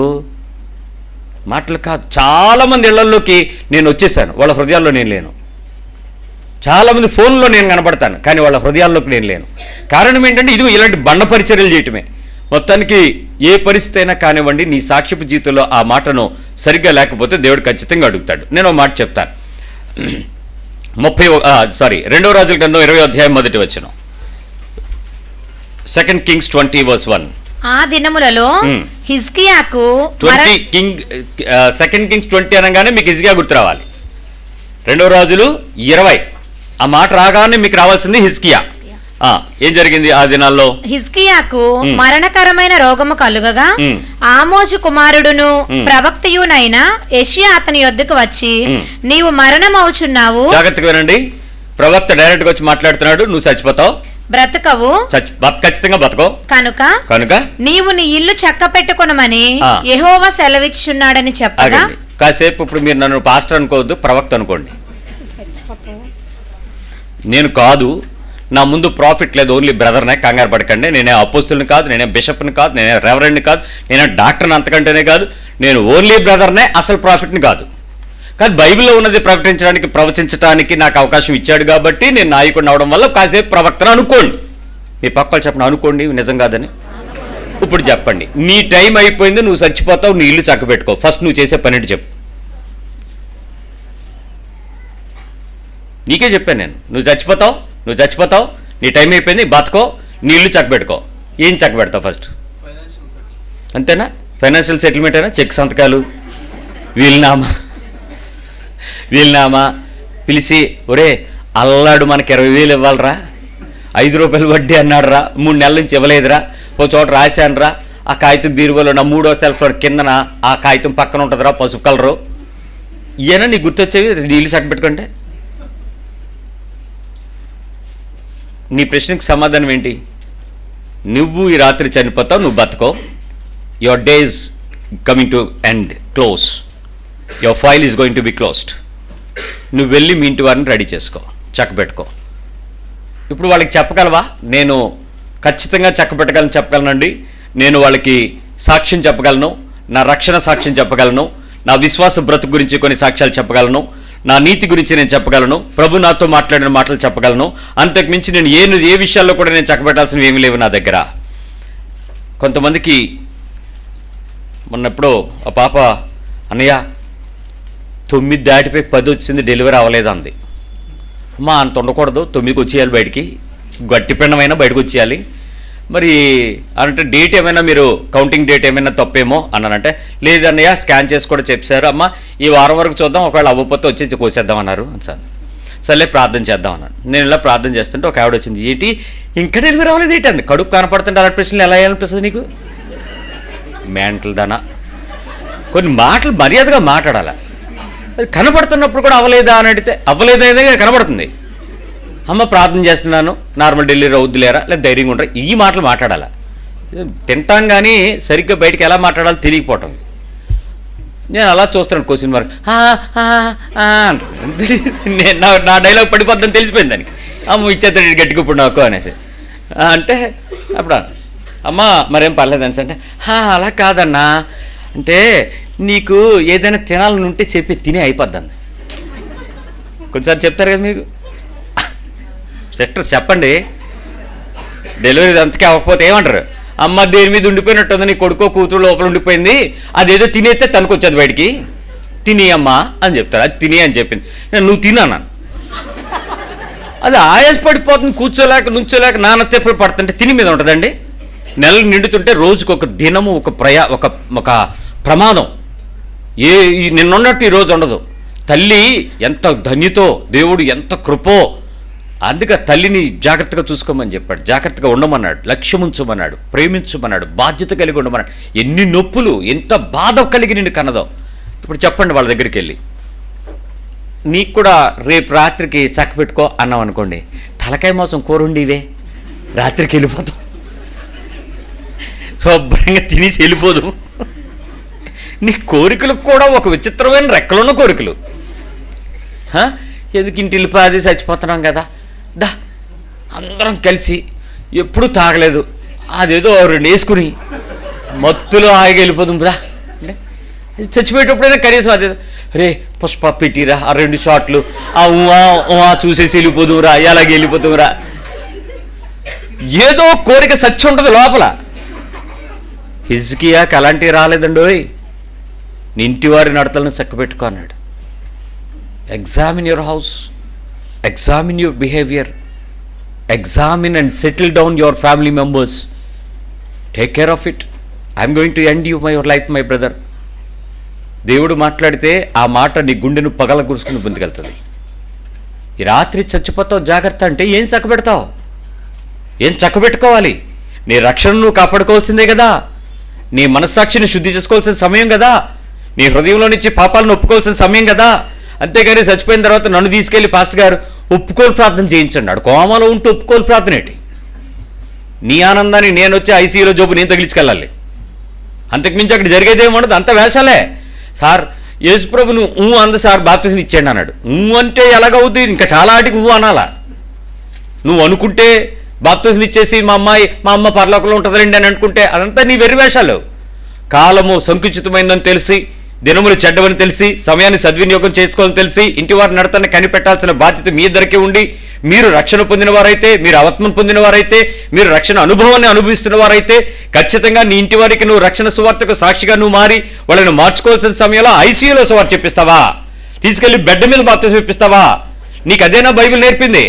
చాలామంది ఇళ్లలోకి నేను వచ్చేసాను, వాళ్ళ హృదయాల్లో నేను లేను. చాలామంది ఫోన్లో నేను కనబడతాను, కానీ వాళ్ళ హృదయాల్లోకి నేను లేను. కారణం ఏంటంటే ఇది ఇలాంటి బండ పరిచర్యలు చేయటమే. మొత్తానికి ఏ పరిస్థితి అయినా కానివ్వండి, నీ సాక్ష్యపు జీవితంలో ఆ మాటను సరిగ్గా లేకపోతే దేవుడు ఖచ్చితంగా అడుగుతాడు. నేను ఒక మాట చెప్తాను. 2వ రాజుల గ్రంథం 20వ అధ్యాయం 1వ వచనం. 2 Kings 20:1. ఆ దినములలో హిజ్కియాకు 2 Kings 20 అనగానే మీకు హిజ్కియా గుర్తు రావాలి. 2 రాజులు 20. ఆ మాట రాగానే మీకు రావాల్సింది హిజ్కియా. ఏం జరిగింది ఆ దినాల్లో? హిజ్కియాకు మరణకరమైన రోగము కలుగగా ఆమోజు కుమారుడును ప్రవక్తయునైన యెషయా అతని యొద్దకు వచ్చి, నీవు మరణం అవుచున్నావు. జాగ్రత్తగా వినండి, ప్రవక్త డైరెక్ట్ గా వచ్చి మాట్లాడుతున్నాడు. నువ్వు చచ్చిపోతావు, బ్రతకవు, ఖచ్చితంగా బతకవు, కనుక నీవు నీ ఇల్లు చక్క పెట్టుకొనమని యెహోవా సెలవిచ్చున్నాడని చెప్పగా. కాసేపు ఇప్పుడు మీరు నన్ను పాస్టర్ అనుకోవద్దు, ప్రవక్త అనుకోండి. నేను కాదు, నా ముందు ప్రాఫిట్ లేదు, ఓన్లీ బ్రదర్నే, కంగారు పడకండి. నేనే అపోస్తుల్ని కాదు, నేనే బిషప్ని కాదు, నేనే రెవరెండ్ని కాదు, నేనే డాక్టర్ని అంతకంటేనే కాదు, నేను ఓన్లీ బ్రదర్నే, అసలు ప్రాఫిట్ని కాదు. కానీ బైబిల్లో ఉన్నది ప్రకటించడానికి, ప్రవచించడానికి నాకు అవకాశం ఇచ్చాడు కాబట్టి నేను నాయకుడిని అవడం వల్ల కాసేపు ప్రవక్తను అనుకోండి. మీ పక్కలు చెప్పండి అనుకోండి నిజం కాదని. ఇప్పుడు చెప్పండి, నీ టైం అయిపోయింది, నువ్వు చచ్చిపోతావు, నీ ఇల్లు చక్కబెట్టుకో. ఫస్ట్ నువ్వు చేసే పని చెప్పు. నీకే చెప్పాను నేను, నువ్వు చచ్చిపోతావు, నీ టైం అయిపోయింది, బతకో, నీ ఇల్లు చక్కబెట్టుకో. ఏం చక్కబెడతావు ఫస్ట్? అంతేనా? ఫైనాన్షియల్ సెటిల్మెంట్ అయినా, చెక్ సంతకాలు, వీలునామా పిలిచి, ఒరే అల్లాడు మనకి 20,000 ఇవ్వాలరా, 5 రూపాయలు వడ్డీ అన్నాడు రా, 3 నెలల నుంచి ఇవ్వలేదురా, ఓ చోట రాశాను రా, ఆ కాగితం బీరువాలో నా 3వ సెల్ఫ్ కిందన ఆ కాగితం పక్కన ఉంటుందిరా పసుపు కలరు. ఈయన నీకు గుర్తొచ్చేవి నీళ్ళు చక్కబెట్టుకుంటే. నీ ప్రశ్నకి సమాధానం ఏంటి? నువ్వు ఈ రాత్రి చనిపోతావు, నువ్వు బతకో, your day is coming to end, close, your file is going to be closed. నువ్వు వెళ్ళి మీ ఇంటి వారిని రెడీ చేసుకో, చక్కబెట్టుకో. ఇప్పుడు వాళ్ళకి చెప్పగలవా? నేను ఖచ్చితంగా చెప్పగలనండి. నేను వాళ్ళకి సాక్ష్యం చెప్పగలను, నా రక్షణ సాక్ష్యం చెప్పగలను, నా విశ్వాస బ్రతుకు గురించి కొన్ని సాక్ష్యాలు చెప్పగలను, నా నీతి గురించి నేను చెప్పగలను, ప్రభు నాతో మాట్లాడిన మాటలు చెప్పగలను. అంతకుమించి నేను ఏ విషయాల్లో కూడా నేను చక్కబెట్టాల్సినవి ఏమీ లేవు నా దగ్గర. కొంతమందికి మొన్నెప్పుడో ఆ పాప, అన్నయ్య 9 దాటిపోయి 10 వచ్చింది, డెలివరీ అవ్వలేదు అంది. అమ్మా అంత ఉండకూడదు, 9కి వచ్చేయాలి, బయటికి గట్టి పిండమైనా బయటకు వచ్చేయాలి. మరి అంటే డేట్ ఏమైనా మీరు కౌంటింగ్ డేట్ ఏమైనా తప్పేమో అన్నానంటే, లేదన్నయ్య స్కాన్ చేసి కూడా చెప్పారు, అమ్మ ఈ వారం వరకు చూద్దాం, ఒకవేళ అవ్వకపోతే వచ్చి కోసేద్దాం అన్నారు. సార్ సర్లే ప్రార్థన చేద్దాం అన్నాను. నేను ఇలా ప్రార్థన చేస్తుంటే ఒక ఆవిడ వచ్చింది, ఏంటి ఇంకా డెలివరీ అవ్వలేదు ఏంటి అంది. కడుపు కనపడుతుంటే అలాంటి ప్రశ్నలు ఎలా అనిపిస్తుంది నీకు? మెంటల్ దానా, కొన్ని మాటలు మర్యాదగా మాట్లాడాలి. అది కనపడుతున్నప్పుడు కూడా అవ్వలేదా అని అడిగితే అవ్వలేదనేదే కనపడుతుంది. అమ్మ ప్రార్థన చేస్తున్నాను, నార్మల్ డెలివరీ అవుద్దులేరా, లేదా ధైర్యంగా ఉంటారా, ఈ మాటలు మాట్లాడాలా. తింటాం కానీ సరిగ్గా బయటికి ఎలా మాట్లాడాలో తెలియకపోవటం. నేను అలా చూస్తున్నాను క్వశ్చన్ మార్క్. నేను నా డైలాగ్ పడిపోద్దని తెలిసిపోయింది దానికి. అమ్మ ఇచ్చేస్తాడు గట్టిగా ఇప్పుడు నాకు అనేసి అంటే, అప్పుడు అమ్మ మరేం పర్లేదు అనేసి అంటే, అలా కాదన్నా, అంటే నీకు ఏదైనా తినాలని ఉంటే చెప్పి తినే అయిపోద్ది. కొంచెంసారి చెప్తారు కదా మీకు, సిస్టర్ చెప్పండి, డెలివరీ అంతకే అవ్వకపోతే ఏమంటారు? అమ్మ దేని మీద ఉండిపోయినట్టుంది, నీ కొడుకో కూతురు లోపల ఉండిపోయింది, అదేదో తినేస్తే తనుకొచ్చేది బయటికి, తిని అమ్మా అని చెప్తారు. అది తిని అని చెప్పింది, నువ్వు తిన్నాను. అది ఆయాస పడిపోతుంది, నుంచోలేక నాన్న తెప్పలు పడుతుంటే తిని మీద ఉంటుందండి. నెలలు నిండుతుంటే రోజుకు ఒక దినము ఒక ప్రమాదం. నిన్నున్నట్టు ఈరోజు ఉండదు. తల్లి ఎంత ధన్యతో, దేవుడు ఎంత కృపో, అందుకే తల్లిని జాగ్రత్తగా చూసుకోమని చెప్పాడు, జాగ్రత్తగా ఉండమన్నాడు, లక్ష్యం ఉంచమన్నాడు, ప్రేమించమన్నాడు, బాధ్యత కలిగి ఉండమన్నాడు. ఎన్ని నొప్పులు, ఎంత బాధ కలిగి నిన్ను కన్నదో. ఇప్పుడు చెప్పండి వాళ్ళ దగ్గరికి వెళ్ళి, నీకు కూడా రేపు రాత్రికి చక్కబెట్టుకో అన్నాం అనుకోండి, తలకాయ మాసం కూరుండివే, రాత్రికి వెళ్ళిపోతాం, శుభ్రంగా తినేసి వెళ్ళిపోదు. నీ కోరికలకు కూడా ఒక విచిత్రమైన రెక్కలున్న కోరికలు. ఎందుకు ఇంటి వెళ్ళిపోయి చచ్చిపోతున్నాం కదా, దా అందరం కలిసి, ఎప్పుడు తాగలేదు, అదేదో 2 వేసుకుని మత్తులో హాయిగా వెళ్ళిపోదాం దా. చచ్చిపోయేటప్పుడైనా కనీసం అదే, రే పుష్ప పెట్టిరా, ఆ 2 షాట్లు, చూసేసి వెళ్ళిపోదురా, ఎలాగే వెళ్ళిపోతావురా. ఏదో కోరిక సచ్చి ఉంటుంది లోపల. హిజ్కియాకి అలాంటివి రాలేదండోయ్. నీ ఇంటి వారి నడతలను చక్కబెట్టుకో అన్నాడు. Examine your house, examine your behaviour, examine and settle down your family members, take care of it. I'm going to end your life my brother. దేవుడు మాట్లాడితే ఆ మాట నీ గుండెను పగల గురుసుకుని ముందుకెళ్తుంది. ఈ రాత్రి చచ్చిపోతావు జాగ్రత్త అంటే ఏం చక్కబెడతావు? ఏం చక్కబెట్టుకోవాలి? నీ రక్షణను నువ్వు కాపాడుకోవాల్సిందే కదా. నీ మనస్సాక్షిని శుద్ధి చేసుకోవాల్సిన సమయం కదా. నీ హృదయంలో నుంచి పాపాలను ఒప్పుకోవాల్సిన సమయం కదా. అంతేగాని చచ్చిపోయిన తర్వాత నన్ను తీసుకెళ్లి పాస్టర్ గారు ఒప్పుకోలు ప్రార్థన చేయించండి. ఆడు కోమాలో ఉంటూ ఒప్పుకోలు ప్రార్థన ఏంటి? నీ ఆనందాన్ని నేను వచ్చి ఐసీయూలో జోబు నేను తగిలించుకెళ్ళాలి. అంతకుమించి అక్కడ జరిగేదేమో ఉండదు, అంత వేషాలే. సార్ యేసుప్రభు నువ్వు అంద సార్ బాప్తిజం ఇచ్చేయండి అన్నాడు. అంటే ఎలాగవుద్ది? ఇంకా చాలా ఆటికి అనాలా. నువ్వు అనుకుంటే బాప్తిజం ఇచ్చేసి మా అమ్మ పరలోకంలో ఉంటుందండి అని అనుకుంటే అదంతా నీ వెర్రి వేషాలు. కాలము సంకుచితమైందని తెలిసి, దినములు చెడ్డవని తెలిసి, సమయాన్ని సద్వినియోగం చేసుకోవాలని తెలిసి, ఇంటి వారి నడతని కనిపెట్టాల్సిన బాధ్యత మీ ఇద్దరికీ ఉండి, మీరు రక్షణ పొందిన వారైతే, మీరు ఆత్మను పొందిన వారైతే, మీరు రక్షణ అనుభవాన్ని అనుభవిస్తున్న వారైతే ఖచ్చితంగా నీ ఇంటి వారికి నువ్వు రక్షణ సువార్తకు సాక్షిగా నువ్వు మారి వాళ్ళని మార్చుకోవాల్సిన సమయంలో ఐసీయూలో సువార్త చెప్పిస్తావా? తీసుకెళ్లి బెడ్ మీద బాప్తిజం ఇప్పిస్తావా? నీకు అదేనా బైబిల్ నేర్పింది?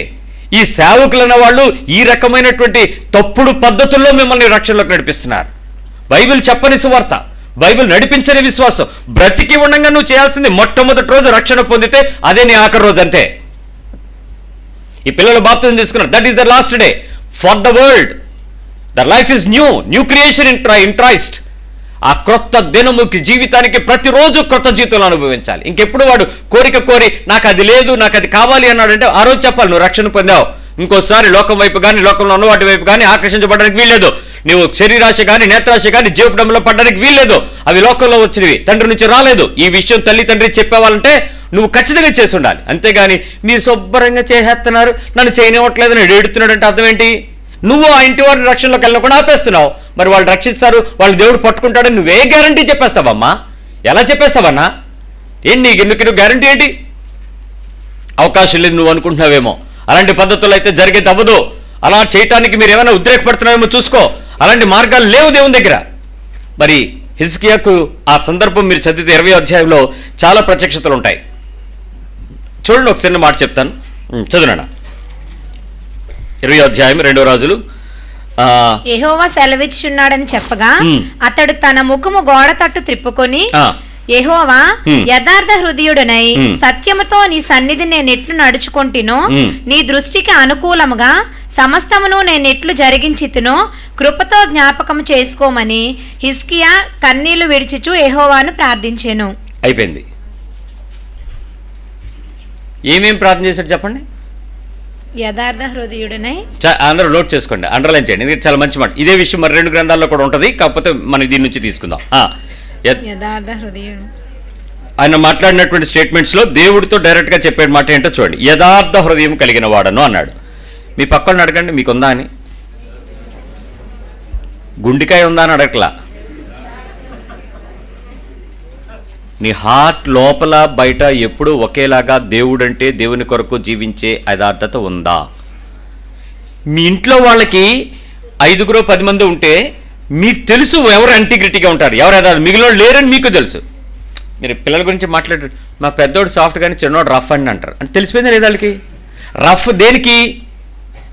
ఈ సేవకులన్న వాళ్ళు ఈ రకమైనటువంటి తప్పుడు పద్ధతుల్లో మిమ్మల్ని రక్షణలోకి నడిపిస్తున్నారు. బైబిల్ చెప్పని సువార్త, బైబిల్ నడిపించని విశ్వాసం, బ్రతికి ఉండగా నువ్వు చేయాల్సింది మొట్టమొదటి రోజు రక్షణ పొందితే అదే నీ ఆఖరి రోజు అంతే. ఈ పిల్లలు బాప్తిజం తీసుకున్నారు. That is the last day for the world. The life is new creation in Christ. ఆ క్రొత్త దినముకి జీవితానికి ప్రతిరోజు కొత్త జీవితంలో అనుభవించాలి. ఇంకెప్పుడు వాడు కోరి నాకు అది లేదు, నాకు అది కావాలి అన్నాడంటే ఆ రోజు చెప్పాలి నువ్వు రక్షణ పొందావు. ఇంకోసారి లోకం వైపు కానీ, లోకంలో ఉన్న వాటి వైపు కానీ ఆకర్షించబడడానికి వీల్లేదు. నువ్వు శరీరాశ కానీ, నేత్రాశ కానీ జీవపడంలో పడడానికి వీల్లేదు. అవి లోకంలో వచ్చినవి, తండ్రి నుంచి రాలేదు. ఈ విషయం తల్లి తండ్రి చెప్పేవాళ్ళంటే నువ్వు ఖచ్చితంగా చేసి ఉండాలి. అంతేగాని మీరు శుభ్రంగా చేసేస్తున్నారు, నన్ను చేయనివ్వట్లేదు, నేను ఏడుతున్నాడు అంటే అర్థం ఏంటి? నువ్వు ఆ ఇంటి వారిని రక్షణలోకి వెళ్ళకుండా ఆపేస్తున్నావు. మరి వాళ్ళు రక్షిస్తారు, వాళ్ళు దేవుడు పట్టుకుంటాడని నువ్వే గ్యారంటీ చెప్పేస్తావమ్మా? ఎలా చెప్పేస్తావన్నా? నీకు గ్యారంటీ ఏంటి? అవకాశం లేదు నువ్వు అనుకుంటున్నావేమో. అలాంటి పద్ధతులు అయితే జరిగేది అవ్వదు. అలా చేయటానికి మీరు ఏమైనా ఉద్రేకపడుతున్నారేమో చూసుకో. అలాంటి మార్గాలు లేవు దేవుని దగ్గర. మరి హిజ్కియాకు ఆ సందర్భం మీరు చదివితే 20వ అధ్యాయంలో చాలా ప్రత్యక్షతలు ఉంటాయి. చూడండి, ఒక చిన్న మాట చెప్తాను, చదువునా. 20వ అధ్యాయం 2వ రాజులు. యెహోవా సెలవిచ్చున్నాడని చెప్పగా అతడు తన ముఖము గోడ తట్టు త్రిప్పుకొని, యెహోవా యథార్థ హృదయుడనై సత్యముతో నీ సన్నిధి నేనెట్లు నడుచుకొంటినో, నీ దృష్టికి అనుకూలముగా సమస్తమును నేనెట్లు జరిగించితినో కృపతో జ్ఞాపకం చేసుకోమని హిజ్కియా కన్నీళ్లు విడిచుచు యెహోవాను ప్రార్థించెను. అయిపోయింది. ఏమేం ప్రార్థన చేశాడు చెప్పండి? యథార్థ హృదయుడనై. అందరూ నోట్ చేసుకోండి, అండర్లైన్ చేయండి, ఇది చాలా మంచి మాట. ఇదే విషయం మరి 2 గ్రంథాల్లో కూడా ఉంటుంది, కాకపోతే మనం దీని నుంచి తీసుకుందాం. యథార్థ హృదయుడు ఆయన మాట్లాడినటువంటి స్టేట్మెంట్స్లో దేవుడితో డైరెక్ట్గా చెప్పే మాట ఏంటో చూడండి. యథార్థ హృదయం కలిగిన వాడను అన్నాడు. మీ పక్కన అడగండి, మీకుందా అని. గుండికాయ ఉందా అని అడగట్లా. నీ హార్ట్ లోపల బయట ఎప్పుడూ ఒకేలాగా దేవుడంటే దేవుని కొరకు జీవించే యథార్థత ఉందా? మీ ఇంట్లో వాళ్ళకి 5 10 మంది ఉంటే మీకు తెలుసు ఎవరు ఇంటిగ్రిటీగా ఉంటారు, ఎవరు యథార్థం, మిగిలిన లేరని మీకు తెలుసు. మీరు పిల్లల గురించి మాట్లాడారు, మా పెద్దోడు సాఫ్ట్ కానీ చిన్నోడు రఫ్ అని అంటారు. అంటే తెలిసిపోయింది లేదా వాళ్ళకి? రఫ్ దేనికి?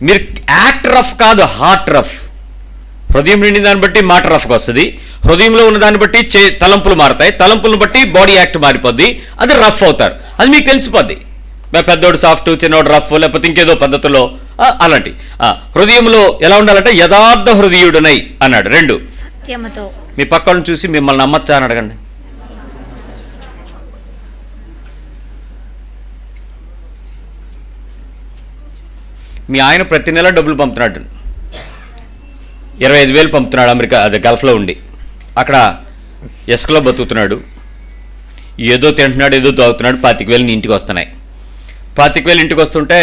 మీరు యాక్ట్ రఫ్ కాదు, హార్ట్ రఫ్. హృదయం నిండిన దాన్ని బట్టి మాట రఫ్గా వస్తుంది, హృదయంలో ఉన్న దాన్ని బట్టి తలంపులు మారుతాయి, తలంపులను బట్టి బాడీ యాక్ట్ మారిపోద్ది, అది రఫ్ అవుతారు. అది మీకు తెలిసిపోద్ది. మా పెద్దోడు సాఫ్ట్, చిన్నోడు రఫ్, లేకపోతే ఇంకేదో పద్ధతిలో అలాంటి. హృదయంలో ఎలా ఉండాలంటే యథార్థ హృదయుడనై అన్నాడు. 2 సత్యముతో. మీ పక్కన చూసి మిమ్మల్ని నమ్మచ్చా అని అడగండి. మీ ఆయన ప్రతి నెల డబ్బులు పంపుతున్నాడు, 25,000 పంపుతున్నాడు అమెరికా, అది గల్ఫ్లో ఉండి. అక్కడ ఎస్కలో బతుకుతున్నాడు, ఏదో తింటున్నాడు, ఏదో తాగుతున్నాడు. 25,000 నీ ఇంటికి వస్తున్నాయి. 25,000 ఇంటికి వస్తుంటే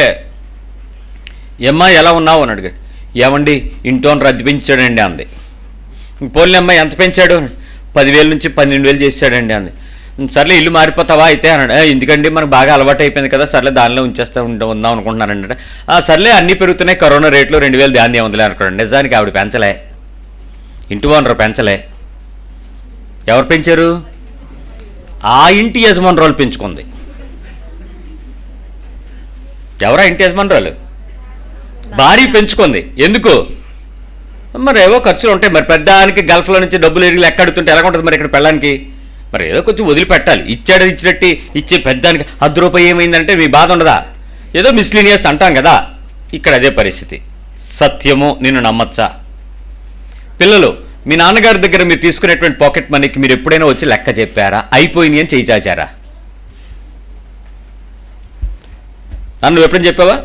ఏమ్మా ఎలా ఉన్నావు అని అడిగాడు. ఏమండి ఇంటోని రద్దు పెంచాడండి అంది. పోలిన అమ్మాయి ఎంత పెంచాడు? 10,000 నుంచి 12,000 చేశాడండి అంది. సర్లే ఇల్లు మారిపోతావా అయితే అన్నాడు. ఎందుకండి మనకు బాగా అలవాటు అయిపోయింది కదా, సర్లే దానిలో ఉందాం అనుకుంటున్నానండి. సర్లే అన్నీ పెరుగుతున్నాయి, కరోనా రేట్లు 2,000 దాన్ని ఏముందిలే అనుకోండి. నిజానికి ఆవిడ పెంచలే, ఇంటి ఓనర్ పెంచలే. ఎవరు పెంచారు? ఆ ఇంటి యజమానురాలు పెంచుకుంది. ఎవరా ఇంటి యజమానురాలు? భార్య పెంచుకుంది. ఎందుకు? మరి ఏవో ఖర్చులు ఉంటాయి. మరి పెద్దానికి గల్ఫ్లో నుంచి డబ్బులు ఎరిగి లెక్క అడుగుతుంటే ఎలా ఉంటుంది మరి ఇక్కడ పెళ్ళానికి? మరి ఏదో కొంచెం వదిలిపెట్టాలి. ఇచ్చినట్టు ఇచ్చే పెద్దానికి 10 రూపాయి ఏమైందంటే మీ బాధ ఉండదా? ఏదో మిస్లీనియస్ అంటాం కదా, ఇక్కడ అదే పరిస్థితి. సత్యము నిన్ను నమ్మచ్చా? పిల్లలు, మీ నాన్నగారి దగ్గర మీరు తీసుకునేటువంటి పాకెట్ మనీకి మీరు ఎప్పుడైనా వచ్చి లెక్క చెప్పారా? అయిపోయింది అని చేయి చాచారా? నువ్వు ఎప్పుడైనా చెప్పావా?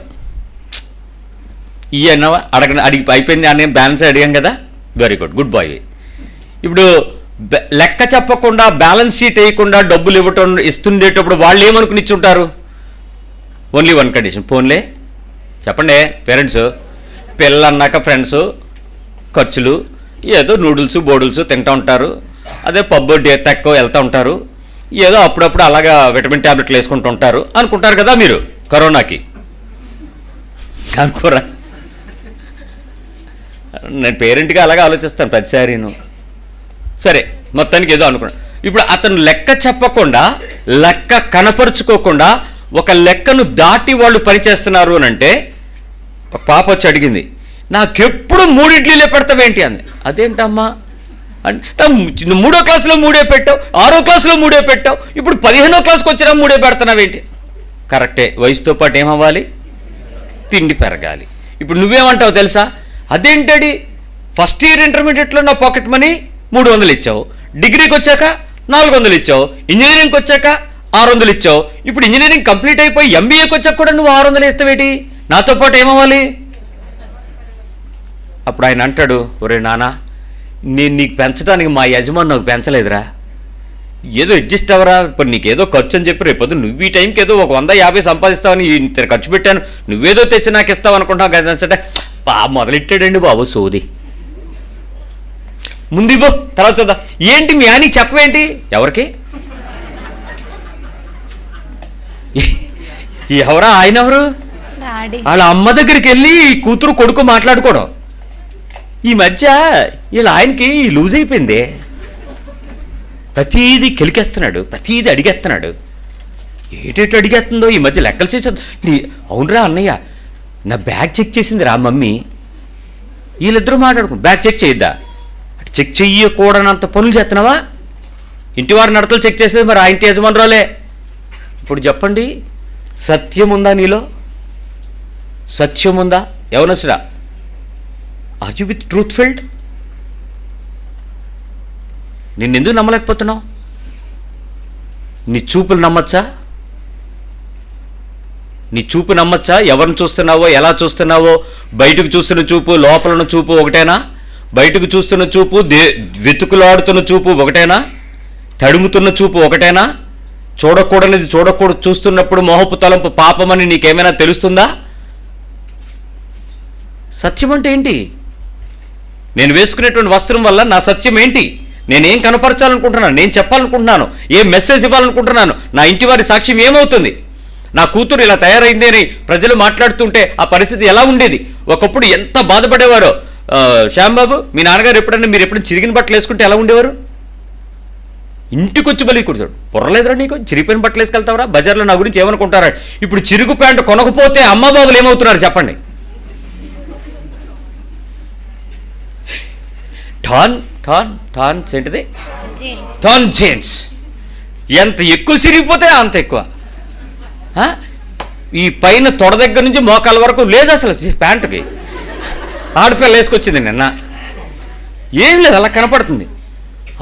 అన్నావా? అడిగి అయిపోయింది అని బ్యాలెన్స్ అడిగాం కదా, వెరీ గుడ్, గుడ్ బాయ్. ఇప్పుడు లెక్క చెప్పకుండా బ్యాలెన్స్ షీట్ వేయకుండా డబ్బులు ఇస్తుండేటప్పుడు వాళ్ళు ఏమనుకుని ఇచ్చుంటారు? Only one condition. ఫోన్లే చెప్పండి పేరెంట్స్, పిల్లన్నాక ఫ్రెండ్స్ ఖర్చులు, ఏదో నూడిల్స్ బోడుల్స్ తింటూ ఉంటారు, అదే పబ్బు తక్కువ వెళ్తూ ఉంటారు, ఏదో అప్పుడప్పుడు అలాగా విటమిన్ ట్యాబ్లెట్లు వేసుకుంటూ ఉంటారు అనుకుంటారు కదా మీరు. కరోనాకి అనుకోరా? నేను పేరెంట్గా అలాగే ఆలోచిస్తాను ప్రతిసారిను. సరే, మొత్తానికి ఏదో అనుకున్నాను. ఇప్పుడు అతను లెక్క చెప్పకుండా, లెక్క కనపరుచుకోకుండా ఒక లెక్కను దాటి వాళ్ళు పనిచేస్తున్నారు అని అంటే, ఒక పాప వచ్చి అడిగింది, నాకెప్పుడు 3 ఇడ్లీలే పెడతావేంటి అంది. అదేంటమ్మా అంటే, 3వ క్లాసులో 3 పెట్టావు, 6వ క్లాసులో 3 పెట్టావు, ఇప్పుడు 15వ క్లాస్కి వచ్చినా 3 పెడుతున్నావేంటి? కరెక్టే, వయసుతో పాటు ఏమవ్వాలి? తిండి పెరగాలి. ఇప్పుడు నువ్వేమంటావు తెలుసా? అదేంటడి, ఫస్ట్ ఇయర్ ఇంటర్మీడియట్లో నా పాకెట్ మనీ 300 ఇచ్చావు, డిగ్రీకి వచ్చాక 400 ఇచ్చావు, ఇంజనీరింగ్కి వచ్చాక 600 ఇచ్చావు, ఇప్పుడు ఇంజనీరింగ్ కంప్లీట్ అయిపోయి ఎంబీఏకి వచ్చాక కూడా నువ్వు 600 ఇస్తావేటి? నాతో పాటు ఏమవ్వాలి? అప్పుడు ఆయన అంటాడు, ఒరే నాన్న, నేను నీకు పెంచడానికి మా యజమాని నాకు పెంచలేదురా, ఏదో అడ్జస్ట్ అవ్వరా, ఇప్పుడు నీకేదో ఖర్చు అని చెప్పి రేపొద్దు నువ్వు ఈ టైంకి ఏదో ఒక 150 సంపాదిస్తావని ఇంత ఖర్చు పెట్టాను, నువ్వేదో తెచ్చి నాకు ఇస్తావు అనుకుంటావు కదా అంటే మొదలెట్టాడండి బాబు సోది. ముందు ఇవ్వు, తర్వాత చూద్దాం. ఏంటి మీ అని చెప్పవేంటి? ఎవరికి? ఎవరా ఆయన? ఎవరు? వాళ్ళ అమ్మ దగ్గరికి వెళ్ళి కూతురు కొడుకు మాట్లాడుకోవడం. ఈ మధ్య వీళ్ళ ఆయనకి లూజ్ అయిపోయింది, ప్రతీది కెలికేస్తున్నాడు, ప్రతీది అడిగేస్తున్నాడు. ఏటేటో అడిగేస్తుందో ఈ మధ్య లెక్కలు చేసేది. అవునరా అన్నయ్య, నా బ్యాగ్ చెక్ చేసింది రా మమ్మీ. వీళ్ళిద్దరూ మాట్లాడుకో, బ్యాగ్ చెక్ చేయొద్దా? చెక్ చెయ్యకూడనంత పనులు చేస్తున్నావా? ఇంటివారి నడతలు చెక్ చేసేది మరి ఆ ఇంటి యజమానురాలే. ఇప్పుడు చెప్పండి, సత్యం ఉందా నీలో? సత్యం ఉందా? యవనసుడా, are you with truth filled? నిన్నెందుకు నమ్మలేకపోతున్నావు? నీ చూపులు నమ్మచ్చా? నీ చూపు నమ్మచ్చా? ఎవరిని చూస్తున్నావో, ఎలా చూస్తున్నావో? బయటకు చూస్తున్న చూపు, లోపల ఉన్న చూపు ఒకటేనా? బయటకు చూస్తున్న చూపు, వెతుకులాడుతున్న చూపు ఒకటేనా? తడుముతున్న చూపు ఒకటేనా? చూడకూడనిది చూస్తున్నప్పుడు మోహపు తలంపు పాపమని నీకేమైనా తెలుస్తుందా? సత్యం అంటే ఏంటి? నేను వేసుకునేటువంటి వస్త్రం వల్ల నా సత్యం ఏంటి? నేనేం కనపరచాలనుకుంటున్నాను? నేను చెప్పాలనుకుంటున్నాను? ఏ మెసేజ్ ఇవ్వాలనుకుంటున్నాను? నా ఇంటి వారి సాక్ష్యం ఏమవుతుంది? నా కూతురు ఇలా తయారైంది అని ప్రజలు మాట్లాడుతుంటే ఆ పరిస్థితి ఎలా ఉండేది? ఒకప్పుడు ఎంత బాధపడేవారో. శ్యాంబాబు, మీ నాన్నగారు మీరు ఎప్పుడైనా చిరిగిన బట్టలు వేసుకుంటే ఎలా ఉండేవారు? ఇంటికి వచ్చి బలి కూర్చోడు, పొరలేదురా నీకు, చిరిగిపోయిన బట్టలు వేసుకెళ్తావరా? బజార్లో నా గురించి ఏమనుకుంటారా? ఇప్పుడు చిరుగు ప్యాంటు కొనకపోతే అమ్మ బాబులు ఏమవుతున్నారు చెప్పండి? టాన్స్ ఏంటిది? Tan jeans. ఎంత ఎక్కువ చిరిగిపోతే అంత ఎక్కువ. ఈ పైన తొడ దగ్గర నుంచి మోకాల వరకు లేదు అసలు ప్యాంటుకి. ఆడపిల్ల వేసుకొచ్చింది నిన్న, ఏం లేదు, అలా కనపడుతుంది.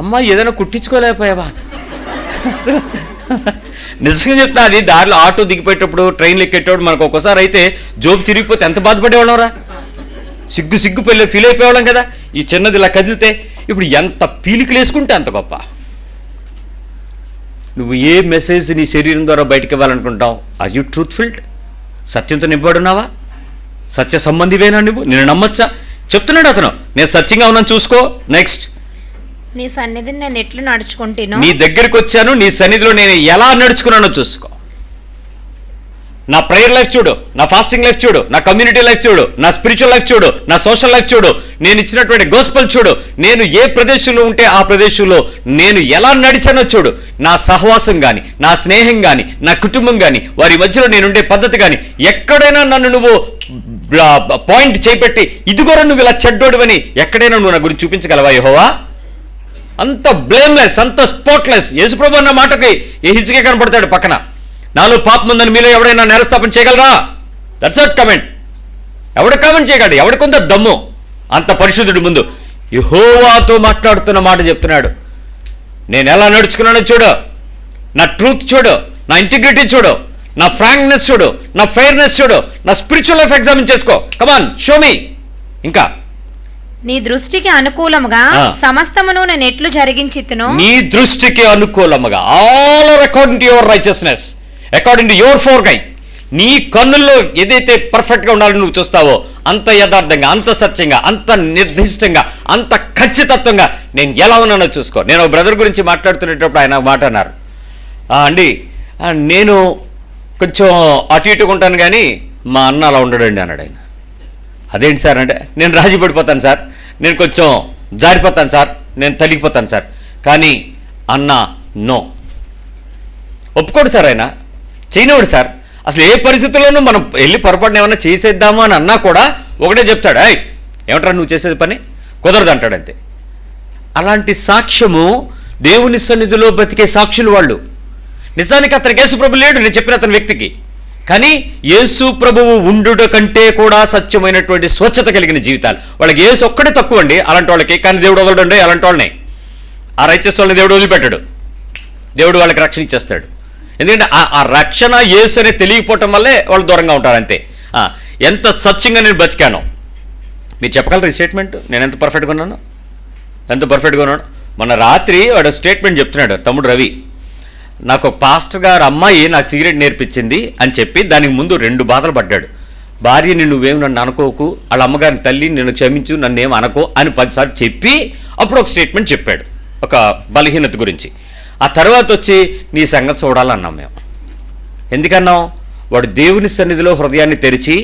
అమ్మ ఏదైనా కుట్టించుకోలేకపోయావా? అసలు నిజంగా చెప్తా, అది దారిలో ఆటో దిగిపోయేటప్పుడు, ట్రైన్లు ఎక్కేటప్పుడు మనకు ఒక్కోసారి అయితే జోబు చిరిగిపోతే ఎంత బాధపడేవాళ్ళం రా. సిగ్గు ఫీల్ అయిపోయేవాళ్ళం కదా. ఈ చిన్నది ఇలా కదిలితే ఇప్పుడు ఎంత పీలికలు వేసుకుంటే అంత గొప్ప. నువ్వు ఏ మెసేజ్ నీ శరీరం ద్వారా బయటకు ఇవ్వాలనుకుంటావు? Are you truthful? సత్యంతో నింపబడున్నావా? సత్య సంబంధివేనా నువ్వు? నేను నమ్మచ్చా? చెప్తున్నాడు అతను, నేను సత్యంగా ఉన్నాను చూసుకో. నెక్స్ట్, నీ సన్నిధిని నేను ఎట్లు నడుచుకుంటాను? నీ దగ్గరికి వచ్చాను, నీ సన్నిధిలో నేను ఎలా నడుచుకున్నానో చూసుకో. నా ప్రేయర్ లైఫ్ చూడు, నా ఫాస్టింగ్ లైఫ్ చూడు, నా కమ్యూనిటీ లైఫ్ చూడు, నా స్పిరిచువల్ లైఫ్ చూడు, నా సోషల్ లైఫ్ చూడు, నేను ఇచ్చినటువంటి గోస్పెల్ చూడు, నేను ఏ ప్రదేశంలో ఉంటే ఆ ప్రదేశంలో నేను ఎలా నడిచానో చూడు. నా సహవాసం కానీ, నా స్నేహం కానీ, నా కుటుంబం కానీ, వారి మధ్యలో నేనుండే పద్ధతి కానీ, ఎక్కడైనా నన్ను నువ్వు పాయింట్ చేపెట్టి ఇదిగోరా నువ్వు ఇలా చెడ్డోడివని ఎక్కడైనా నువ్వు నా గురించి చూపించగలవా యెహోవా? అంత బ్లేమ్లెస్, అంత స్పాట్లెస్. యేసుప్రభు అన్న మాటకి హిజ్కియా కనపడతాడు పక్కన. నాలో పాపం ఉందని మీలో ఎవడైనా నేరస్థాపన చేయగలరా? That's not comment. ఎవడు కామెంట్ చేయగలడు? ఎవడికొంత దమ్ము అంత పరిశుద్ధుడి ముందు? యెహోవాతో మాట్లాడుతున్న మాట చెప్తున్నాడు. నేను ఎలా నడుచుకున్నానో చూడు, నా ట్రూత్ చూడు, నా ఇంటిగ్రిటీ చూడు, నా ఫ్రాంక్నెస్ చూడు, నా ఫెయిర్నెస్ చూడు, నా స్పిరిచువల్ లైఫ్ ఎగ్జామిన్ చేసుకో. కమాన్, షో మీ. ఇంకా నీ దృష్టికి అనుకూలముగా సమస్తమును నేను ఎట్లు జరిగించితునో, నీ దృష్టికి అనుకూలముగా, all according to your righteousness, according to your ఫోర్గై, నీ కన్నుల్లో ఏదైతే పర్ఫెక్ట్గా ఉండాలని నువ్వు చూస్తావో అంత యథార్థంగా, అంత సత్యంగా, అంత నిర్దిష్టంగా, అంత ఖచ్చితత్వంగా నేను ఎలా ఉన్నానో చూసుకో. నేను ఒక బ్రదర్ గురించి మాట్లాడుతున్నప్పుడు ఆయన మాట అన్నారు, అండి నేను కొంచెం అటు ఇటుగా ఉంటాను కానీ మా అన్న అలా ఉండడండి అన్నాడు ఆయన. అదేంటి సార్ అంటే, నేను రాజీ పడిపోతాను సార్, నేను కొంచెం జారిపోతాను సార్, నేను తలిగిపోతాను సార్, కానీ అన్న నో, ఒప్పుకోడు సార్, ఆయన చేయనివాడు సార్. అసలు ఏ పరిస్థితుల్లోనూ మనం వెళ్ళి పొరపాటున ఏమన్నా చేసేద్దాము అని అన్నా కూడా ఒకటే చెప్తాడు, ఏమంటారా నువ్వు చేసేది పని కుదరదు అంటాడు అంతే. అలాంటి సాక్ష్యము దేవుని సన్నిధిలో బ్రతికే సాక్షులు వాళ్ళు. నిజానికి అతనికి యేసు ప్రభు లేడు, నేను చెప్పిన అతని వ్యక్తికి, కానీ యేసు ప్రభువు ఉండుట కంటే కూడా సత్యమైనటువంటి స్వచ్ఛత కలిగిన జీవితాలు వాళ్ళకి. యేసు ఒక్కడే తక్కువ అండి అలాంటి వాళ్ళకి, కానీ దేవుడు వదలడండి అలాంటి వాళ్ళని. ఆ రైచస్ వాళ్ళని దేవుడు వదిలిపెట్టాడు, దేవుడు వాళ్ళకి రక్షణ ఇచ్చేస్తాడు. ఎందుకంటే ఆ రక్షణ యేసు అనేది తెలియకపోవటం వల్లే వాళ్ళు దూరంగా ఉంటారు అంతే. ఎంత సత్యంగా నేను బతికాను మీరు చెప్పగలరు ఈ స్టేట్మెంట్? నేను ఎంత పర్ఫెక్ట్గా ఉన్నాను, ఎంత పర్ఫెక్ట్గా ఉన్నాను. మొన్న రాత్రి వాడు స్టేట్మెంట్ చెప్తున్నాడు, తమ్ముడు రవి, నాకు ఒక పాస్టర్ గారు అమ్మాయి నాకు సిగరెట్ నేర్పించింది అని చెప్పి దానికి ముందు 2 బాధలు పడ్డాడు. భార్యని నువ్వేం నన్ను అనుకోకు, వాళ్ళ అమ్మగారిని తల్లి నన్ను క్షమించు, నన్ను ఏం అనుకో అని 10 సార్లు చెప్పి అప్పుడు ఒక స్టేట్మెంట్ చెప్పాడు ఒక బలహీనత గురించి. ఆ తర్వాత వచ్చి నీ సంగతి చూడాలన్నాం మేము. ఎందుకన్నాం? వాడు దేవుని సన్నిధిలో హృదయాన్ని తెరిచి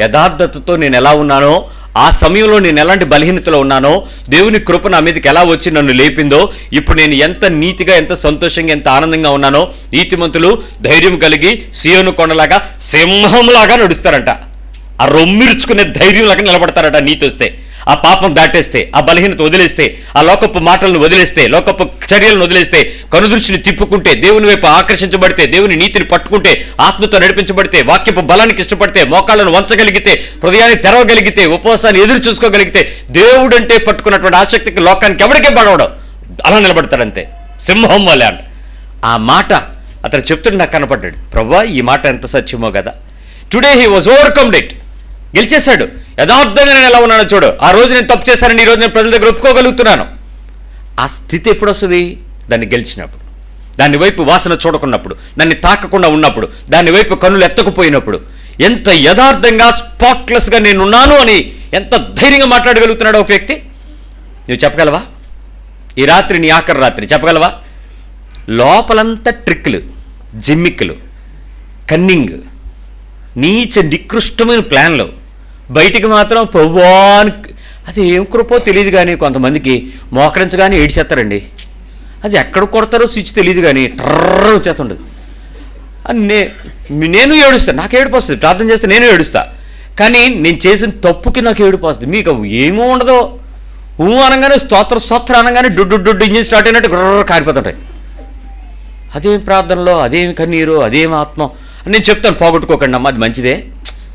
యథార్థతతో నేను ఎలా ఉన్నానో, ఆ సమయంలో నేను ఎలాంటి బలహీనతలో ఉన్నానో, దేవుని కృప నా మీదకి ఎలా వచ్చి నన్ను లేపిందో, ఇప్పుడు నేను ఎంత నీతిగా, ఎంత సంతోషంగా, ఎంత ఆనందంగా ఉన్నానో. నీతిమంతులు ధైర్యం కలిగి సీయోను కొండలాగా సింహంలాగా నడుస్తారంట. ఆ రొమ్మిరుచుకునే ధైర్యంలాగా నిలబడతారట నీతి వస్తే. ఆ పాపం దాటేస్తే, ఆ బలహీనత వదిలేస్తే, ఆ లోకపు మాటలను వదిలేస్తే, లోకపు చర్యలను వదిలేస్తే, కనుదృష్టిని తిప్పుకుంటే, దేవుని వైపు ఆకర్షించబడితే, దేవుని నీతిని పట్టుకుంటే, ఆత్మతో నడిపించబడితే, వాక్యపు బలానికి ఇష్టపడితే, మోకాళ్ళను వంచగలిగితే, హృదయాన్ని తెరవగలిగితే, ఉపవాసాన్ని ఎదురు చూసుకోగలిగితే, దేవుడంటే పట్టుకున్నటువంటి ఆసక్తికి లోకానికి ఎవరికే పడవడం అలా నిలబడతాడంతే, సింహం వల్లే అంట. ఆ మాట అతను చెప్తుంటే నాకు కనపడ్డాడు, ప్రభువా ఈ మాట ఎంత సత్యమో కదా. Today he was overcomed it, గెలిచేశాడు. యథార్థంగా నేను ఎలా ఉన్నానో చూడు, ఆ రోజు నేను తప్పు చేశానని ఈ రోజు నేను ప్రజల దగ్గర ఒప్పుకోగలుగుతున్నాను. ఆ స్థితి ఎప్పుడు వస్తుంది? దాన్ని గెలిచినప్పుడు, దాని వైపు వాసన చూడకున్నప్పుడు, దాన్ని తాకకుండా ఉన్నప్పుడు, దాని వైపు కన్నులు ఎత్తకపోయినప్పుడు, ఎంత యథార్థంగా స్పాట్లెస్గా నేనున్నాను అని ఎంత ధైర్యంగా మాట్లాడగలుగుతున్నాడు ఒక వ్యక్తి. నువ్వు చెప్పగలవా? ఈ రాత్రి నీ ఆఖరి రాత్రి చెప్పగలవా? లోపలంతా ట్రిక్లు, జిమ్మిక్కులు, కన్నింగ్, నీచ నికృష్టమైన ప్లాన్లు, బయటికి మాత్రం పవ్వాన్. అది ఏం కృపో తెలియదు కానీ కొంతమందికి మోకరించగానే ఏడిచేస్తారండి. అది ఎక్కడ కొడతారో స్విచ్ తెలియదు కానీ ట్రర్ వచ్చేస్తుండదు. నేను ఏడుస్తాను, నాకు ఏడుపు వస్తుంది. ప్రార్థన చేస్తే నేను ఏడుస్తా, కానీ నేను చేసిన తప్పుకి నాకు ఏడుపు వస్తుంది. మీకు ఏమో ఉండదో, అనగానే స్తోత్ర అనగానే డొడ్డు ఇంజిన్ స్టార్ట్ అయినట్టు గ్రర్ కారిపోతుంటాయి. అదేం ప్రార్థనలో, అదేమి కన్నీరు, అదేం ఆత్మ అని నేను చెప్తాను. పోగొట్టుకోకండి అమ్మ, అది మంచిదే.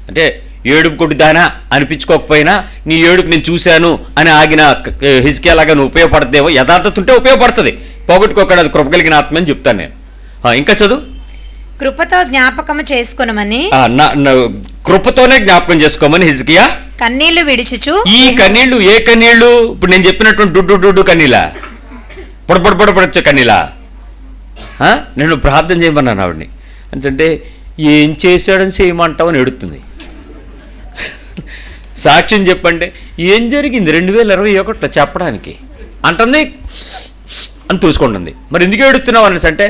అంటే ఏడుపు కొట్టుదానా అనిపించుకోకపోయినా నీ ఏడుపు నేను చూశాను అని ఆగిన హిజ్కియాలాగా నువ్వు ఉపయోగపడతావేమో. యథార్థత ఉంటే ఉపయోగపడుతుంది, పోగొట్టుకోకండి, అది కృప కలిగిన ఆత్మ అని చెప్తాను నేను. ఇంకా చదువు. కృపతో జ్ఞాపకము చేసుకొనమని, కృపతోనే జ్ఞాపకం చేసుకోమని హిజ్కియా కన్నీళ్లు విడిచుచు. ఈ కన్నీళ్లు ఏ కన్నీళ్లు? ఇప్పుడు నేను చెప్పినటువంటి డుడ్డు కన్నీలా, పొడపొడపొడపడొచ్చే కన్నీలా? నేను ప్రార్థన చేయమన్నాను ఆవిడ్ని. అంటే ఏం చేశాడని చేయమంటావు అని ఎడుతుంది. సాక్ష్యం చెప్పండి, ఏం జరిగింది 2021లో చెప్పడానికి అంటుంది అని చూసుకుంటుంది. మరి ఎందుకు ఏడుస్తున్నావు అనేసి అంటే,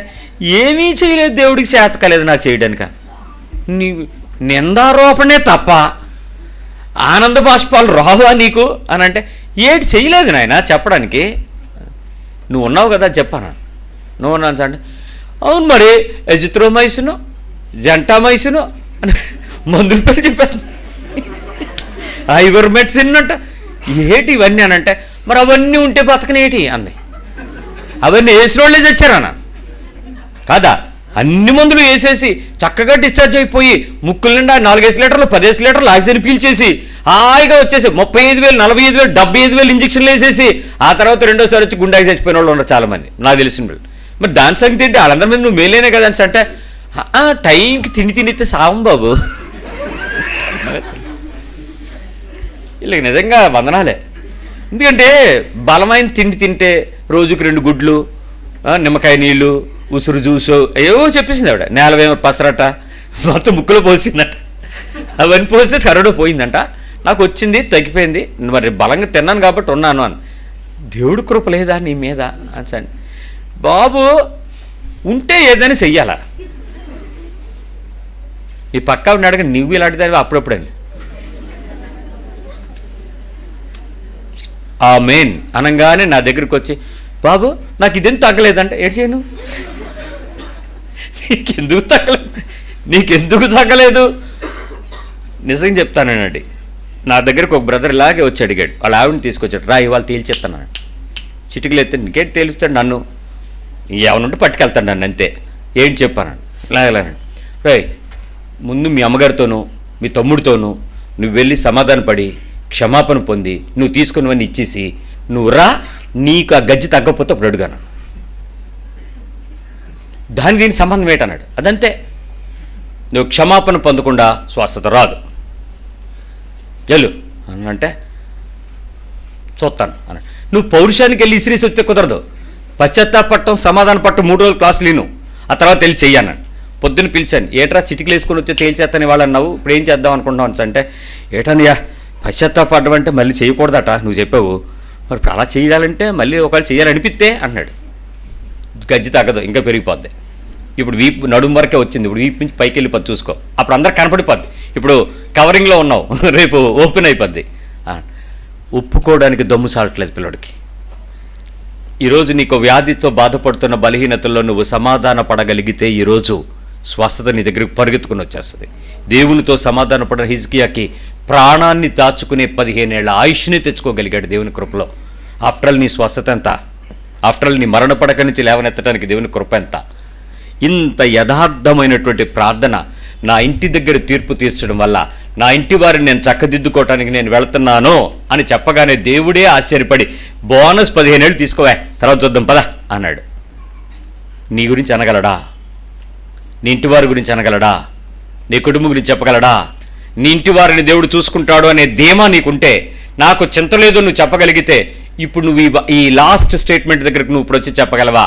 ఏమీ చేయలేదు, దేవుడికి చేత కాలేదు నాకు చేయడానిక. నీ నిందారోపణే తప్ప ఆనంద బాష్పాలు రావా నీకు అని అంటే, ఏటి చేయలేదు నాయన చెప్పడానికి, నువ్వు ఉన్నావు కదా చెప్పాను. నువ్వు ఉన్నాను అంటే, అవును మరి ఎజిత్రోమైసిను జంటామైసిను అని మందుల పేరు చెప్పేస్తుంది. ఐవర్మెట్సిన్ అంట, ఏటి ఇవన్నీ అని అంటే, మరి అవన్నీ ఉంటే బతకనేటి అంది. అవన్నీ వేసిన వాళ్ళే చచ్చారన్న కాదా? అన్ని మందులు వేసేసి చక్కగా డిశ్చార్జ్ అయిపోయి ముక్కుల నిండా 4 లీటర్లు 10 లీటర్లు ఆక్సిజన్ పీల్చేసి హాయిగా వచ్చేసి 35,000 45,000 75,000 ఇంజక్షన్లు వేసేసి ఆ తర్వాత రెండోసారి వచ్చి గుండెకి చచ్చిపోయిన వాళ్ళు ఉన్నారు చాలామంది నాకు తెలిసిన వాళ్ళు. మరి దాని సంగతి ఏంటి? వాళ్ళందరి మీద నువ్వు మేలేనే కదా అని అంటే టైంకి తినితే సావం బాబు. వీళ్ళకి నిజంగా వందనాలే. ఎందుకంటే బలమైన తిండి తింటే రోజుకి 2 గుడ్లు, నిమ్మకాయ నీళ్ళు, ఉసురు జ్యూసు ఏవో చెప్పేసింది ఆవిడ. నేలవేమో పసరట మొత్తం ముక్కులో పోసిందట. అవన్నీ పోస్తే కరోనా పోయిందంట. నాకు వచ్చింది తగ్గిపోయింది, మరి బలంగా తిన్నాను కాబట్టి ఉన్నాను అని. దేవుడు కృప లేదా నీ మీద అని బాబు. ఉంటే ఏదైనా చెయ్యాలా? ఈ పక్కా ఉన్న అడగ నువ్వు ఇలాంటి దానివి అప్పుడప్పుడండి. ఆ మెయిన్ అనగానే నా దగ్గరికి వచ్చి బాబు నాకు ఇదేం తగ్గలేదంటే ఏడు చేయను. నీకెందుకు తగ్గలేదు? నిజంగా చెప్తానండి. నా దగ్గరకు ఒక బ్రదర్ ఇలాగే వచ్చి అడిగాడు. వాళ్ళ ఆవిడని తీసుకొచ్చాడు. రా ఇవాళ తేల్చేస్తాను. చిటికలు ఎత్తే నీకేంటి తేలుస్తాడు నన్ను, ఏమనుంటే పట్టుకెళ్తాడు నన్ను అంతే. ఏంటి చెప్పాను ఇలాగలానండి. రే ముందు మీ అమ్మగారితోనూ మీ తమ్ముడితోనూ నువ్వు వెళ్ళి సమాధాన పడి క్షమాపణ పొంది నువ్వు తీసుకున్నవన్నీ ఇచ్చేసి నువ్వు రా, నీకు ఆ గజ్జి తగ్గకపోతే అప్పుడు అడుగాను. దాని దీని సంబంధం ఏంటన్నాడు. అదంతే, నువ్వు క్షమాపణ పొందకుండా స్వస్థత రాదు. వెళ్ళు అని అంటే చూస్తాను అన్నాడు. నువ్వు పౌరుషానికి వెళ్ళి ఇసిరేసి వస్తే కుదరదు. పశ్చాత్తాపట్టం సమాధాన పట్టం 3 రోజులు క్లాసులు విను, ఆ తర్వాత తెలిసి చెయ్యన్నాడు. పొద్దున్న పిలిచాను. ఏట్రా చిటికలు వేసుకొని వచ్చి తేల్చేస్తాను వాళ్ళు అన్నావు, ఇప్పుడు ఏం చేద్దాం అనుకుంటావు అంటే ఏటన్నయ్యా పశ్చాత్తాపడ్డం అంటే మళ్ళీ చేయకూడదట నువ్వు చెప్పావు, మరి అలా చేయాలంటే మళ్ళీ ఒకవేళ చేయాలనిపిస్తే అన్నాడు. గజ్జి తగ్గదు, ఇంకా పెరిగిపోద్ది. ఇప్పుడు వీపు నడుము వరకే వచ్చింది, ఇప్పుడు వీపు నుంచి పైకి వెళ్ళిపోద్ది చూసుకో, అప్పుడు అందరికి కనపడిపోద్ది. ఇప్పుడు కవరింగ్లో ఉన్నావు, రేపు ఓపెన్ అయిపోద్ది. ఒప్పుకోవడానికి దమ్ము సాలట్లేదు పిల్లడికి. ఈరోజు నీకు వ్యాధితో బాధపడుతున్న బలహీనతల్లో నువ్వు సమాధాన పడగలిగితే ఈరోజు స్వస్థత నీ దగ్గరికి పరిగెత్తుకుని వచ్చేస్తుంది. దేవునితో సమాధాన పడిన హిజ్కియాకి ప్రాణాన్ని దాచుకునే 15 ఏళ్ల ఆయుష్ని తెచ్చుకోగలిగాడు దేవుని కృపలో. ఆఫ్టర్ ఆల్ నీ స్వస్థత ఎంత? ఆఫ్టర్ ఆల్ నీ మరణ పడక నుంచి లేవనెత్తడానికి దేవుని కృప ఎంత? ఇంత యథార్థమైనటువంటి ప్రార్థన నా ఇంటి దగ్గర తీర్పు తీర్చడం వల్ల నా ఇంటి వారిని నేను చక్కదిద్దుకోవటానికి నేను వెళుతున్నాను అని చెప్పగానే దేవుడే ఆశ్చర్యపడి బోనస్ 15 ఏళ్ళు తీసుకోవా, తర్వాత చూద్దాం పదా అన్నాడు. నీ గురించి అనగలడా? నీ ఇంటి వారి గురించి అనగలడా? నీ కుటుంబం గురించి చెప్పగలడా? నీ ఇంటి వారిని దేవుడు చూసుకుంటాడు అనే ధీమా నీకుంటే, నాకు చింత లేదు నువ్వు చెప్పగలిగితే, ఇప్పుడు నువ్వు ఈ లాస్ట్ స్టేట్మెంట్ దగ్గరకు నువ్వు ఇప్పుడు వచ్చి చెప్పగలవా?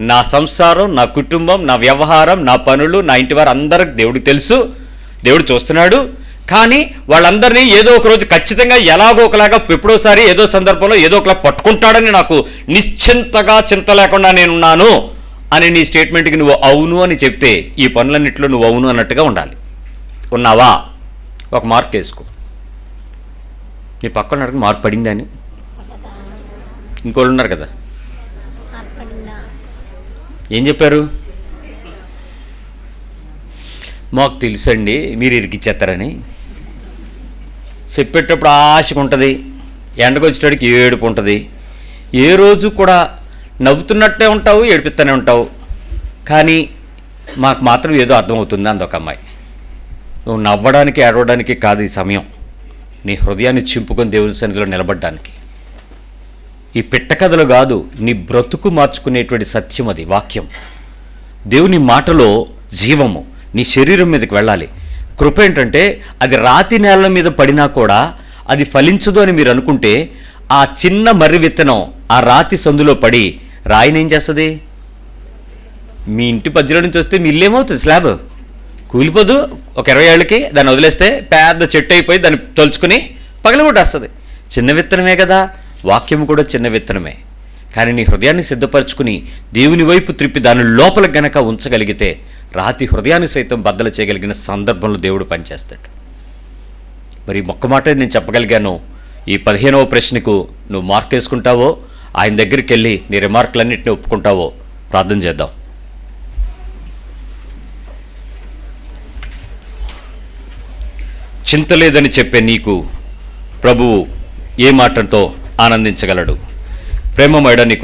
నా సంసారం, నా కుటుంబం, నా వ్యవహారం, నా పనులు, నా ఇంటి వారు అందరికి దేవుడికి తెలుసు, దేవుడు చూస్తున్నాడు. కానీ వాళ్ళందరినీ ఏదో ఒక రోజు ఖచ్చితంగా ఎలాగో ఒకలాగా ఎప్పుడోసారి ఏదో సందర్భంలో ఏదో ఒకలా పట్టుకుంటాడని నాకు నిశ్చింతగా చింత లేకుండా నేనున్నాను అని నీ స్టేట్మెంట్కి నువ్వు అవును అని చెప్తే ఈ పనులన్నింటిలో నువ్వు అవును అన్నట్టుగా ఉండాలి. ఉన్నావా? ఒక మార్క్ వేసుకో. నీ పక్కన అడిగి మార్క్ పడిందా అని. ఇంకోళ్ళు ఉన్నారు కదా, ఏం చెప్పారు? మాకు తెలుసండి మీరు ఇరికిచ్చేస్తారని చెప్పేటప్పుడు ఆశకు ఉంటుంది, ఎండకు వచ్చేటడికి ఏడుపు ఉంటుంది. ఏ రోజు కూడా నవ్వుతున్నట్టే ఉంటావు, ఏడిపిస్తూనే ఉంటావు. కానీ మాకు మాత్రం ఏదో అర్థమవుతుంది అందొక అమ్మాయి. నువ్వు నవ్వడానికి ఏడవడానికి కాదు ఈ సమయం, నీ హృదయాన్ని చింపుకొని దేవుని సన్నిధిలో నిలబడ్డానికి. ఈ పిట్ట కథలు కాదు, నీ బ్రతుకు మార్చుకునేటువంటి సత్యం అది, వాక్యం. దేవుని మాటలో జీవము నీ శరీరం మీదకి వెళ్ళాలి. కృప ఏంటంటే అది రాతి నేల మీద పడినా కూడా అది ఫలించదు అని మీరు అనుకుంటే, ఆ చిన్న మర్రి విత్తనం ఆ రాతి సందులో పడి రాయిని ఏం చేస్తుంది? మీ ఇంటి పద్యలో నుంచి వస్తే మీ ఇల్లు ఏమవుతుంది? స్లాబ్ కూలిపోదు. ఒక 20 ఏళ్ళకి దాన్ని వదిలేస్తే పెద్ద చెట్టు అయిపోయి దాన్ని తలుచుకుని పగలగొట్టేస్తుంది. చిన్న విత్తనమే కదా, వాక్యం కూడా చిన్న విత్తనమే. కానీ నీ హృదయాన్ని సిద్ధపరచుకుని దేవుని వైపు త్రిప్పి దాని లోపల గనక ఉంచగలిగితే రాతి హృదయాన్ని సైతం బద్దలు చేయగలిగిన సందర్భంలో దేవుడు పనిచేస్తాడు. మరి ఒక్క మాట నేను చెప్పగలిగాను. ఈ 15వ ప్రశ్నకు నువ్వు మార్క్ వేసుకుంటావో, ఆయన దగ్గరికి వెళ్ళి నీ రిమార్కులన్నింటినీ ఒప్పుకుంటావో ప్రార్థన చేద్దాం. చింత లేదని చెప్పే నీకు ప్రభువు ఏ మాటతో ఆనందించగలడు? ప్రేమమయుడా నీకు